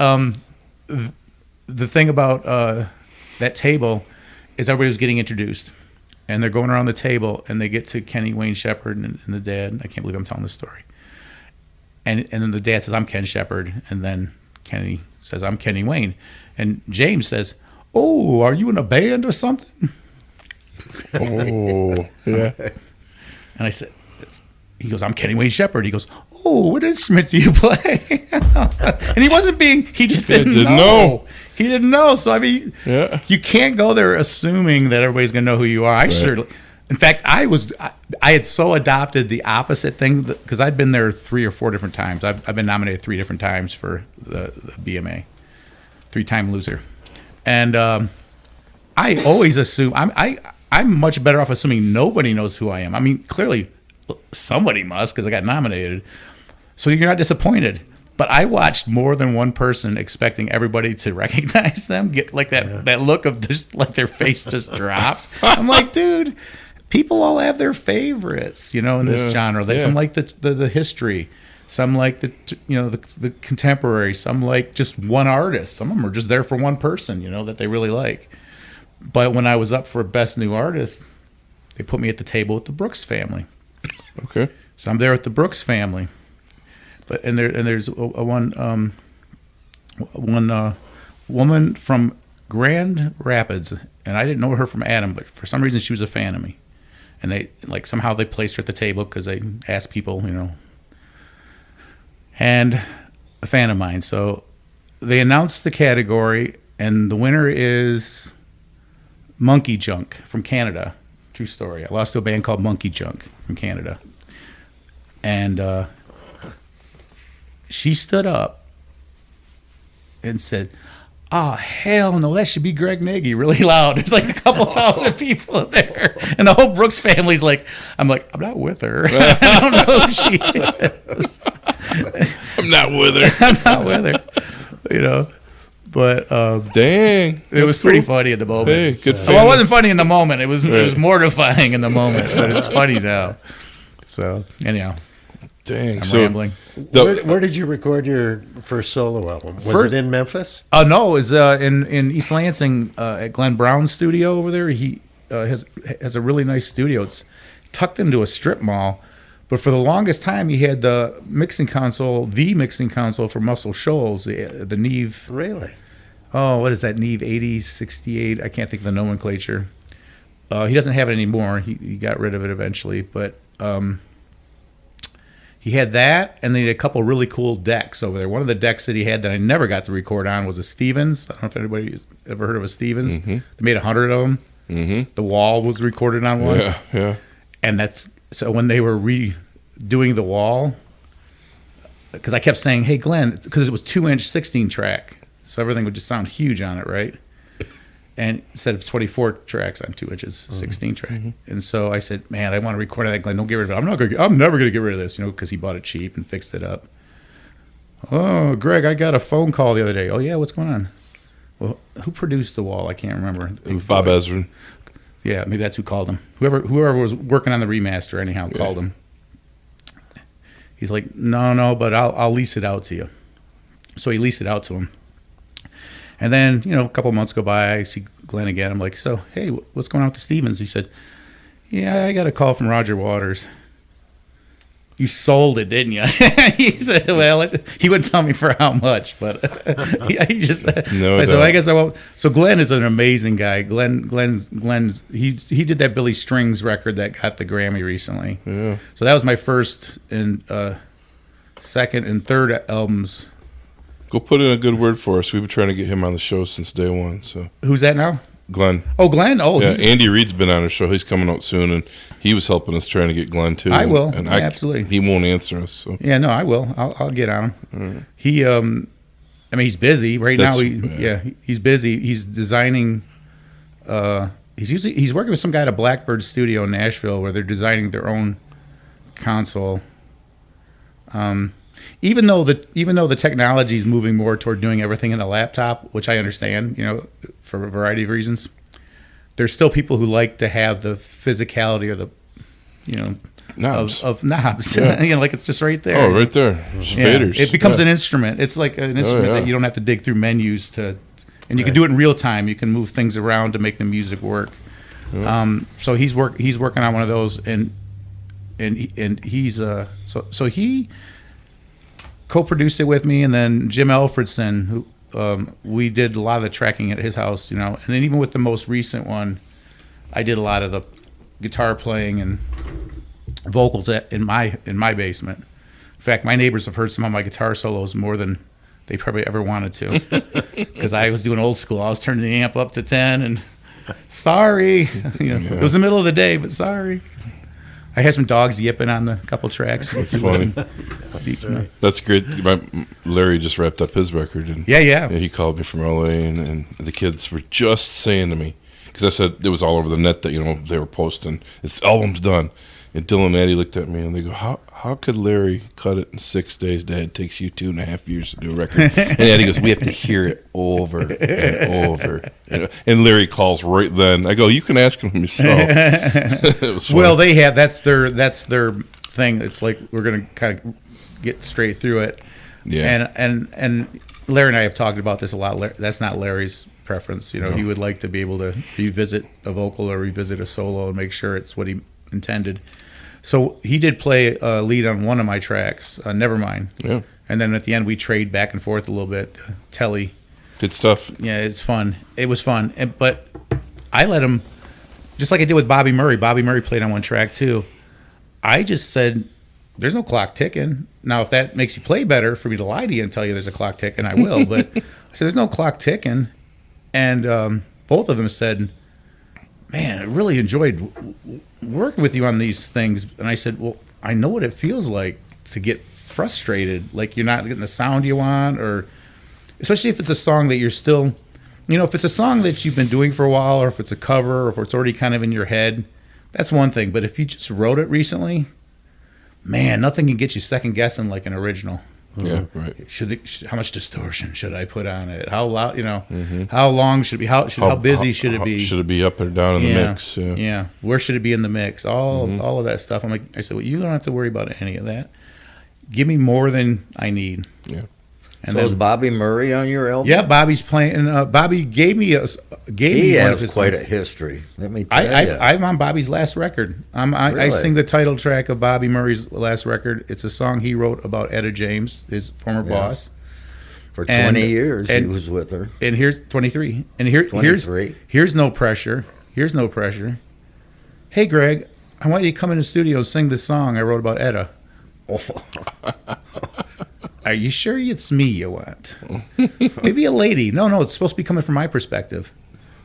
the thing about that table is everybody was getting introduced, and they're going around the table, and they get to Kenny Wayne Shepherd and the dad. I can't believe I'm telling this story. And then the dad says, "I'm Ken Shepherd," and then Kenny says, "I'm Kenny Wayne." And James says, "Oh, are you in a band or something?" Oh, yeah. And I said, he goes, I'm Kenny Wayne Shepherd. He goes, oh, what instrument do you play? And he wasn't being, he just didn't know. He didn't know. So, I mean, you can't go there assuming that everybody's going to know who you are. I certainly, in fact, I had so adopted the opposite thing because I'd been there 3 or 4 different times. I've been nominated 3 different times for the BMA, 3-time loser. And I always assume, I'm much better off assuming nobody knows who I am. I mean, clearly somebody must because I got nominated. So you're not disappointed. But I watched more than one person expecting everybody to recognize them, get like that look of just like their face just drops. I'm like, dude, people all have their favorites, in this genre. Some like the history, some like the contemporary, some like just one artist. Some of them are just there for one person, that they really like. But when I was up for Best New Artist, they put me at the table with the Brooks family. Okay. So I'm there with the Brooks family. But there's one woman from Grand Rapids, and I didn't know her from Adam, but for some reason she was a fan of me, and they somehow they placed her at the table because they asked people, and a fan of mine. So they announced the category, and the winner is Monkey Junk from Canada. True story. I lost to a band called Monkey Junk from Canada, and she stood up and said, oh, hell no, that should be Greg Nagy, really loud. There's like a couple thousand people there. And the whole Brooks family's like, I'm not with her. I don't know who she is. I'm not with her. I'm not with her. But dang, it was pretty funny at the moment. Hey, good Well, it wasn't funny in the moment. It was mortifying in the moment, but it's funny now. So, anyhow. Dang, I'm rambling. Where did you record your first solo album? Was it in Memphis? No, it was in East Lansing at Glenn Brown's studio over there. He has a really nice studio. It's tucked into a strip mall, but for the longest time he had the mixing console for Muscle Shoals, the Neve. Really? Oh, what is that, Neve 8068? I can't think of the nomenclature. He doesn't have it anymore. He got rid of it eventually, but he had that, and then he had a couple really cool decks over there. One of the decks that he had that I never got to record on was a Stevens. I don't know if anybody's ever heard of a Stevens. Mm-hmm. They made 100 of them. Mm-hmm. The Wall was recorded on one. Yeah. And so when they were redoing the Wall, because I kept saying, hey, Glenn, because it was 2-inch 16-track, so everything would just sound huge on it, right? And instead of 24 tracks on 2 inches, 16 track. Mm-hmm. And so I said, man, I want to record that, Glenn. Don't get rid of it. I'm never going to get rid of this, because he bought it cheap and fixed it up. Oh, Greg, I got a phone call the other day. Oh, yeah, what's going on? Well, who produced The Wall? I can't remember. Bob Ezrin. Yeah, maybe that's who called him. Whoever was working on the remaster anyhow called him. He's like, no, but I'll lease it out to you. So he leased it out to him. And then, a couple months go by, I see Glenn again. I'm like, so, hey, what's going on with the Stevens? He said, yeah, I got a call from Roger Waters. You sold it, didn't you? He said, well, he wouldn't tell me for how much, but he just said, so I guess I won't. So Glenn is an amazing guy. Glenn's he did that Billy Strings record that got the Grammy recently. Yeah. So that was my first and second and third albums. Go put in a good word for us. We've been trying to get him on the show since day one. So who's that now? Glenn. Oh, Glenn. Oh, yeah. Andy Reid's been on our show. He's coming out soon, and he was helping us trying to get Glenn too. I will. And absolutely. He won't answer us. So yeah, no, I will. I'll get on him. He, I mean, he's busy right now. He's busy. He's designing. He's working with some guy at a Blackbird studio in Nashville where they're designing their own console. Even though the technology is moving more toward doing everything in the laptop, which I understand, for a variety of reasons, there's still people who like to have the physicality or the, knobs. of knobs. Yeah. Like it's just right there. Oh, right there. Faders. It becomes an instrument. It's like an instrument that you don't have to dig through menus to, and you can do it in real time. You can move things around to make the music work. Yeah. So he's working on one of those, and he's so he co-produced it with me, and then Jim Alfredson, who we did a lot of the tracking at his house, and then even with the most recent one, I did a lot of the guitar playing and vocals in my basement. In fact, my neighbors have heard some of my guitar solos more than they probably ever wanted to, because I was doing old school. I was turning the amp up to 10, and sorry, it was the middle of the day, but sorry. I had some dogs yipping on the couple tracks. That's funny. That's great. Larry just wrapped up his record, and yeah. He called me from LA, and the kids were just saying to me, because I said it was all over the net that they were posting, this album's done. And Dylan and Eddie looked at me and they go, how could Larry cut it in 6 days, Dad? It takes you 2.5 years to do a record. And Eddie goes, we have to hear it over and over. And Larry calls right then. I go, you can ask him yourself. It was funny. Well, they have, that's their thing. It's like, we're going to kind of get straight through it. Yeah. And Larry and I have talked about this a lot. That's not Larry's preference. He would like to be able to revisit a vocal or revisit a solo and make sure it's what he intended. So he did play a lead on one of my tracks, Nevermind. Yeah. And then at the end we trade back and forth a little bit. Telly. Good stuff. Yeah, it's fun. It was fun. But I let him, just like I did with Bobby Murray. Bobby Murray played on one track too. I just said, there's no clock ticking. Now, if that makes you play better for me to lie to you and tell you there's a clock ticking, I will. But I said, there's no clock ticking. And both of them said, man, I really enjoyed working with you on these things. And I said, well, I know what it feels like to get frustrated, like you're not getting the sound you want, or especially if it's a song that you're still, if it's a song that you've been doing for a while, or if it's a cover, or if it's already kind of in your head, that's one thing. But if you just wrote it recently, man, nothing can get you second guessing like an original. Yeah, right. How much distortion should I put on it? How loud, how long should it be? How busy should it be? Should it be up or down in the mix? Yeah. Where should it be in the mix? All of that stuff. I said, well, you don't have to worry about any of that. Give me more than I need. Yeah. And so is Bobby Murray on your album? Yeah, Bobby's playing. Bobby gave me He has quite a history. Let me tell you. I'm on Bobby's last record. I sing the title track of Bobby Murray's last record. It's a song he wrote about Etta James, his former boss. For 20 years, he was with her. And here's 23. And here's no pressure. Here's no pressure. Hey, Greg, I want you to come in the studio and sing this song I wrote about Etta. Are you sure it's me you want? Maybe a lady. No, it's supposed to be coming from my perspective.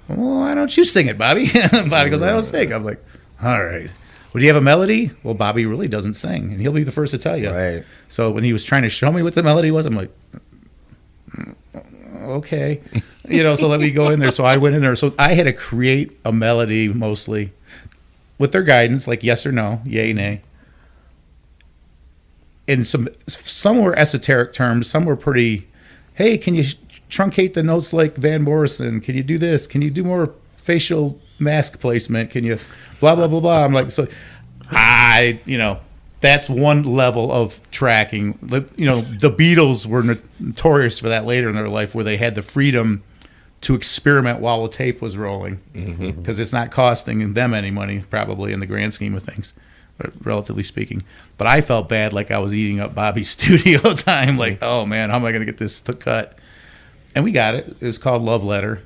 Well, why don't you sing it, Bobby? Bobby goes, I don't sing. I'm like, all right. Well, do you have a melody? Well, Bobby really doesn't sing, and he'll be the first to tell you. Right. So when he was trying to show me what the melody was, I'm like, okay. So let me go in there. So I went in there. So I had to create a melody mostly with their guidance, like yes or no, yay, nay. In some were esoteric terms, some were pretty, hey, can you truncate the notes like Van Morrison? Can you do this? Can you do more facial mask placement? Can you blah, blah, blah, blah? I'm like, so that's one level of tracking. The Beatles were notorious for that later in their life, where they had the freedom to experiment while the tape was rolling, because it's not costing them any money, probably, in the grand scheme of things, relatively speaking. But I felt bad, like I was eating up Bobby's studio time. Like, oh man, how am I going to get this to cut? And we got it. It was called Love Letter,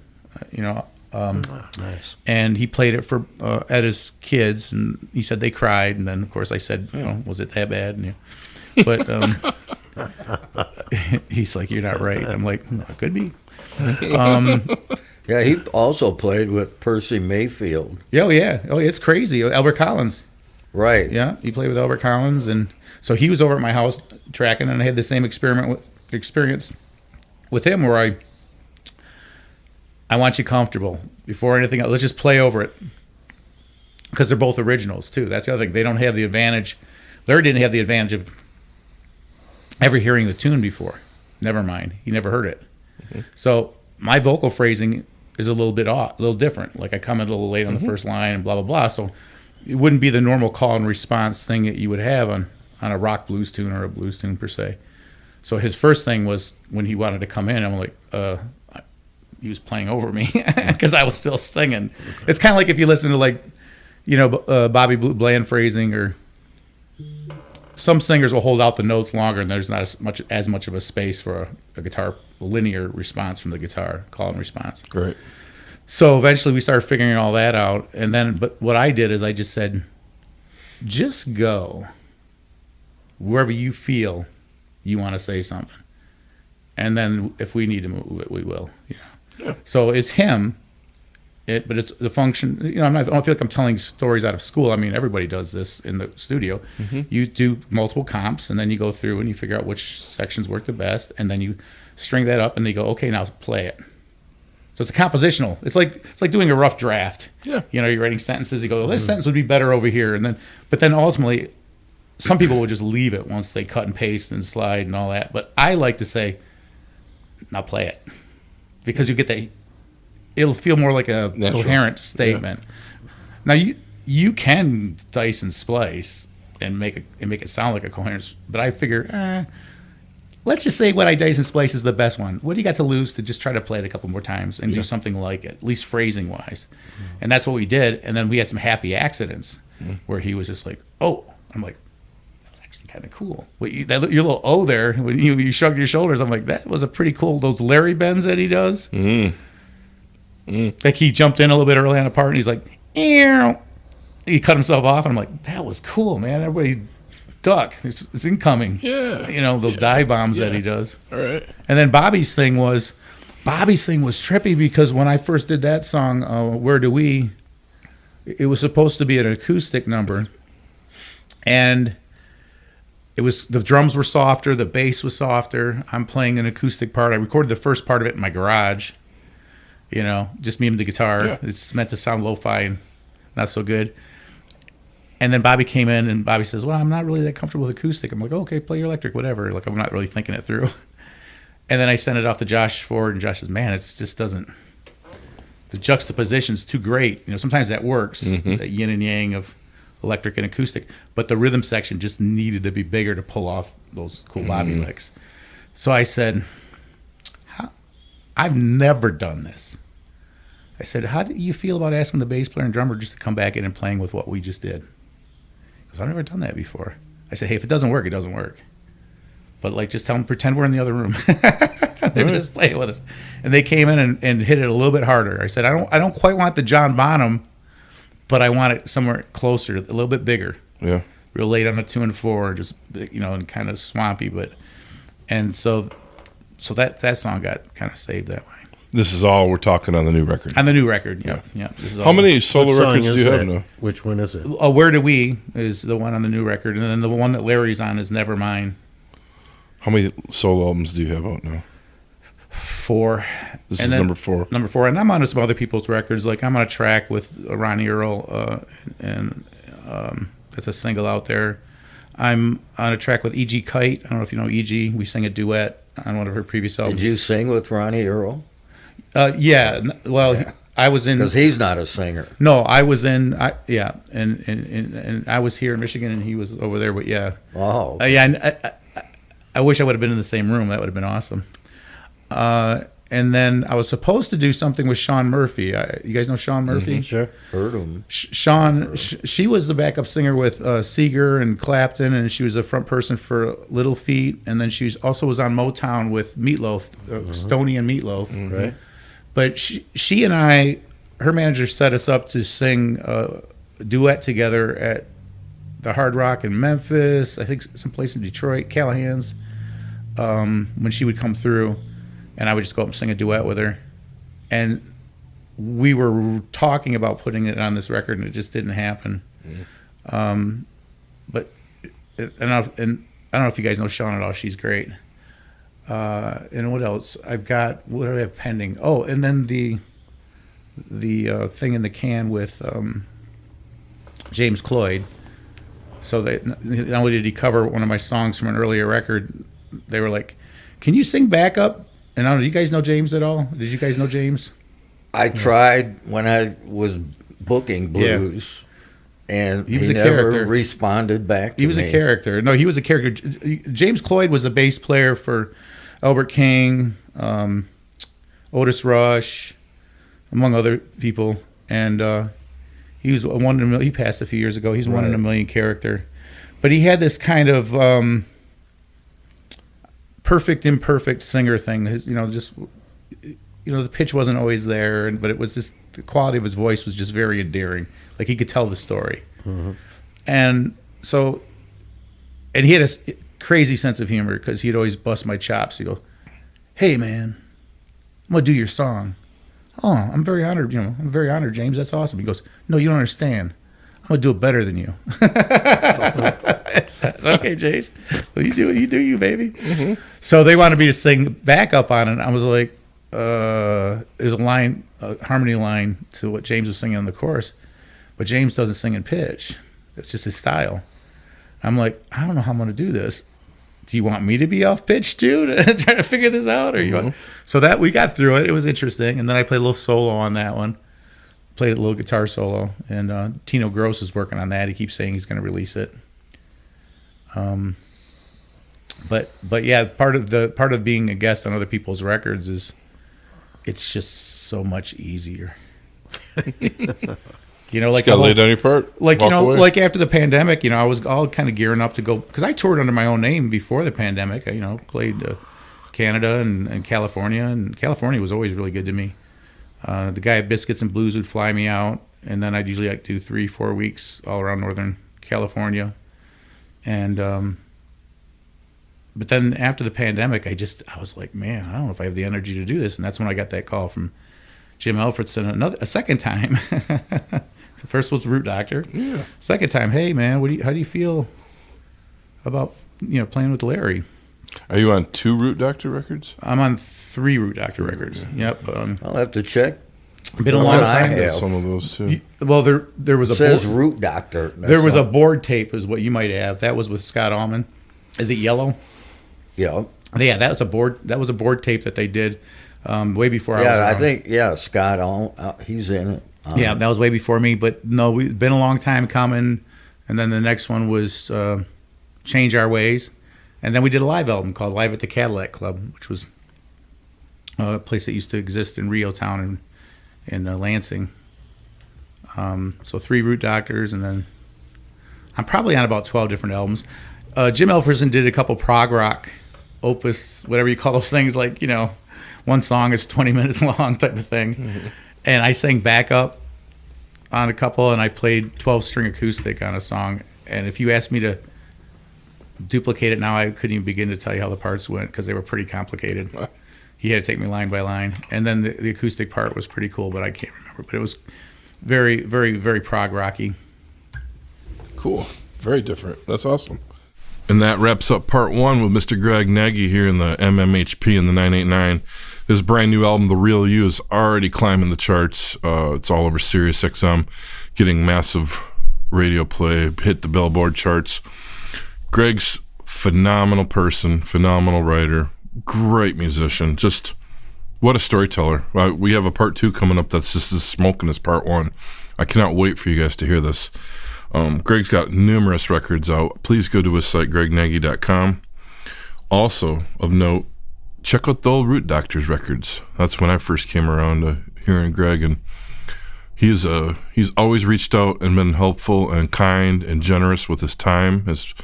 Nice. And he played it for Etta's kids, and he said they cried. And then, of course, I said, was it that bad? But he's like, you're not right. I'm like, it could be. Yeah, he also played with Percy Mayfield. Oh, yeah. Oh, it's crazy. Albert Collins. Right. Yeah, he played with Albert Collins, and so he was over at my house tracking, and I had the same experience with him, where I want you comfortable before anything else. Let's just play over it, because they're both originals too. That's the other thing. They don't have the advantage. Larry didn't have the advantage of ever hearing the tune before. Never mind, he never heard it. So my vocal phrasing is a little bit off, a little different. Like I come in a little late on the first line, and blah blah blah. So it wouldn't be the normal call and response thing that you would have on a rock blues tune or a blues tune per se. So his first thing was, when he wanted to come in, I'm like, he was playing over me because I was still singing. It's kind of like if you listen to Bobby Blue Bland phrasing, or some singers will hold out the notes longer, and there's not as much of a space for a guitar linear response from the guitar, call and response. Right. So eventually we started figuring all that out, but what I did is I just said, just go wherever you feel you want to say something, and then if we need to move it, we will. Yeah. So it's him. But it's the function. I don't feel like I'm telling stories out of school. I mean, everybody does this in the studio. Mm-hmm. You do multiple comps, and then you go through and you figure out which sections work the best, and then you string that up, and then you go, okay, now play it. So it's a compositional. It's like doing a rough draft. Yeah. You're writing sentences. You go, well, this sentence would be better over here, but then ultimately, some people will just leave it once they cut and paste and slide and all that. But I like to say, now play it, because you get that. It'll feel more like a Natural. coherent statement. Yeah. Now you can dice and splice and make it sound like a coherence, but I figure, let's just say what I dice and splice is the best one. What do you got to lose to just try to play it a couple more times and do something like it, at least phrasing wise? And that's what we did. And then we had some happy accidents where he was just like, oh, I'm like, that was actually kind of cool. Your little O there, when you shrugged your shoulders, I'm like, that was a pretty cool. Those Larry bends that he does. Like he jumped in a little bit early on a part, and he's like, ew. He cut himself off, and I'm like, that was cool, man. Everybody duck. It's incoming. Yeah. Those dive bombs that he does. All right. And then Bobby's thing was trippy because when I first did that song, Where Do We, it was supposed to be an acoustic number, and the drums were softer, the bass was softer. I'm playing an acoustic part. I recorded the first part of it in my garage. Just me and the guitar. Yeah. It's meant to sound lo-fi and not so good. And then Bobby came in, and Bobby says, well, I'm not really that comfortable with acoustic. I'm like, okay, play your electric, whatever. Like, I'm not really thinking it through. And then I sent it off to Josh Ford, and Josh says, man, it just doesn't, the juxtaposition's too great. Sometimes that works, that yin and yang of electric and acoustic. But the rhythm section just needed to be bigger to pull off those cool Bobby licks. So I said, I've never done this. I said, how do you feel about asking the bass player and drummer just to come back in and playing with what we just did? Because I've never done that before. I said, hey, if it doesn't work, it doesn't work. But just tell them, pretend we're in the other room. They're just playing with us. And they came in and hit it a little bit harder. I said, I don't quite want the John Bonham, but I want it somewhere closer, a little bit bigger. Yeah. Real late on the 2 and 4, just and kind of swampy, So that song got kind of saved that way. This is all we're talking on the new record. On the new record, yeah. This is How many solo What song records do is you have that? now? Which one is it? Where Do We is the one on the new record, and then the one that Larry's on is Never Mine. How many solo albums do you have out now? 4. This is number 4. Number 4, and I'm on some other people's records. Like I'm on a track with Ronnie Earl, and that's a single out there. I'm on a track with E.G. Kite. I don't know if you know E.G. We sang a duet on one of her previous albums. Did you sing with Ronnie Earl? Yeah. Well, I was in. Because he's not a singer. No, I was in. And I was here in Michigan, and he was over there. But yeah. Oh. I wish I would have been in the same room. That would have been awesome. And then I was supposed to do something with Sean Murphy. You guys know Sean Murphy? Sure. Heard him. Sean, she was the backup singer with Seeger and Clapton, and she was a front person for Little Feat. And then she also was on Motown with Meatloaf, Stoney and Meatloaf. Right. But she and her manager set us up to sing a duet together at the Hard Rock in Memphis, I think someplace in Detroit, Callahan's, when she would come through. And I would just go up and sing a duet with her. And we were talking about putting it on this record, and it just didn't happen. But I don't know if you guys know Sean at all. She's great. And what else? What do I have pending? Oh, and then the thing in the can with James Cloyd. So not only did he cover one of my songs from an earlier record, they were like, can you sing backup? And I don't know, do you guys know James at all? Did you guys know James? I tried when I was booking blues, and He was he a never character. responded back to me. He was a character. No, he was a character. James Cloyd was a bass player for Albert King, Otis Rush, among other people. And he was a 1 in a million. He passed a few years ago. He's a 1 in a million character. But he had this kind of perfect imperfect singer thing. The pitch wasn't always there, but it was just the quality of his voice was just very endearing. Like he could tell the story. And so, and he had a crazy sense of humor because he'd always bust my chops. He'd go, "Hey, man, I'm going to do your song." "Oh, I'm very honored. I'm very honored, James. That's awesome." He goes, "No, you don't understand. I'm going to do it better than you." That's okay, Jace. Well, you do you, baby. Mm-hmm. So they wanted me to sing backup on it. I was like, there's a harmony line to what James was singing in the chorus, but James doesn't sing in pitch. It's just his style. I'm like, I don't know how I'm going to do this. Do you want me to be off pitch too to try to figure this out, or you want? So that we got through it. It was interesting, and then I played a little solo on that one. Played a little guitar solo, and Tino Gross is working on that. He keeps saying he's going to release it. But yeah, part of being a guest on other people's records is it's just so much easier. Like gotta lay down your part. Like like after the pandemic, I was all kind of gearing up to go because I toured under my own name before the pandemic. I played Canada and California, and California was always really good to me. The guy at Biscuits and Blues would fly me out, and then I'd usually do 3-4 weeks all around Northern California. And but then after the pandemic, I was like, man, I don't know if I have the energy to do this. And that's when I got that call from Jim Elfredson a second time. The first was Root Doctor. Yeah. Second time, hey man, how do you feel about playing with Larry? Are you on 2 Root Doctor records? I'm on 3 Root Doctor records. Yep. I'll have to check. Been a long time. I have some of those too. Well, there was Root Doctor. There was a board tape, is what you might have. That was with Scott Allman. Is it yellow? Yeah. Yeah, that was a board tape that they did way before I was around. I think Scott he's in it. Yeah, that was way before me. But no, it's been a long time coming. And then the next one was Change Our Ways. And then we did a live album called Live at the Cadillac Club, which was a place that used to exist in Rio Town in Lansing. So 3 Root Doctors, and then I'm probably on about 12 different albums. Jim Elfredson did a couple prog rock opus, whatever you call those things, like, one song is 20 minutes long type of thing. Mm-hmm. And I sang backup on a couple, and I played 12-string acoustic on a song. And if you asked me to duplicate it now, I couldn't even begin to tell you how the parts went because they were pretty complicated. He had to take me line by line. And then the acoustic part was pretty cool, but I can't remember. But it was very, very, very prog rocky. Cool. Very different. That's awesome. And that wraps up part 1 with Mr. Greg Nagy here in the MMHP in the 989. His brand new album, The Real You, is already climbing the charts. It's all over Sirius XM, getting massive radio play, hit the Billboard charts. Greg's phenomenal person, phenomenal writer, great musician. Just what a storyteller. We have a part 2 coming up that's just as smoking as part 1. I cannot wait for you guys to hear this. Greg's got numerous records out. Please go to his site, gregnagy.com. Also, of note, check out the old Root Doctors records. That's when I first came around to hearing Greg, and he's always reached out and been helpful and kind and generous with his time, his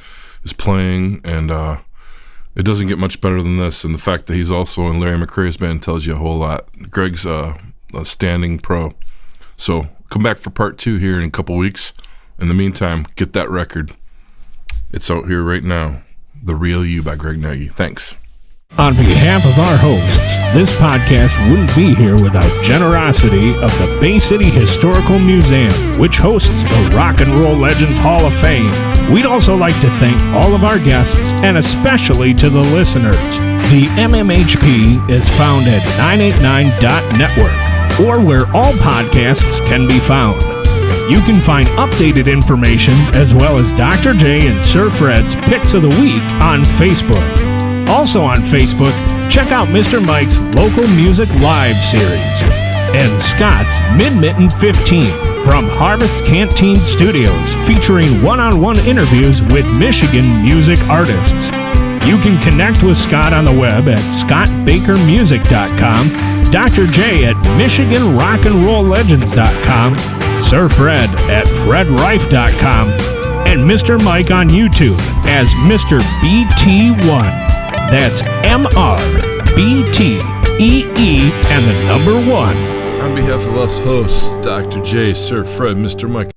playing, and it doesn't get much better than this. And the fact that he's also in Larry McCray's band tells you a whole lot. Greg's a standing pro. So come back for part 2 here in a couple weeks. In the meantime, get that record. It's out here right now. The Real You by Greg Nagy. Thanks. On behalf of our hosts, this podcast wouldn't be here without generosity of the Bay City Historical Museum, which hosts the Rock and Roll Legends Hall of Fame. We'd also like to thank all of our guests, and especially to the listeners. The MMHP is found at 989.network, or where all podcasts can be found. You can find updated information as well as Dr. J and Sir Fred's Picks of the Week on Facebook. Also on Facebook, check out Mr. Mike's Local Music Live series and Scott's Mid-Mitten 15 from Harvest Canteen Studios, featuring one-on-one interviews with Michigan music artists. You can connect with Scott on the web at scottbakermusic.com, Dr. J at michiganrockandrolllegends.com, Sir Fred at fredrife.com, and Mr. Mike on YouTube as Mr. BT1. That's MRBTEE and the number 1. On behalf of us hosts, Dr. J, Sir Fred, Mr. Mike,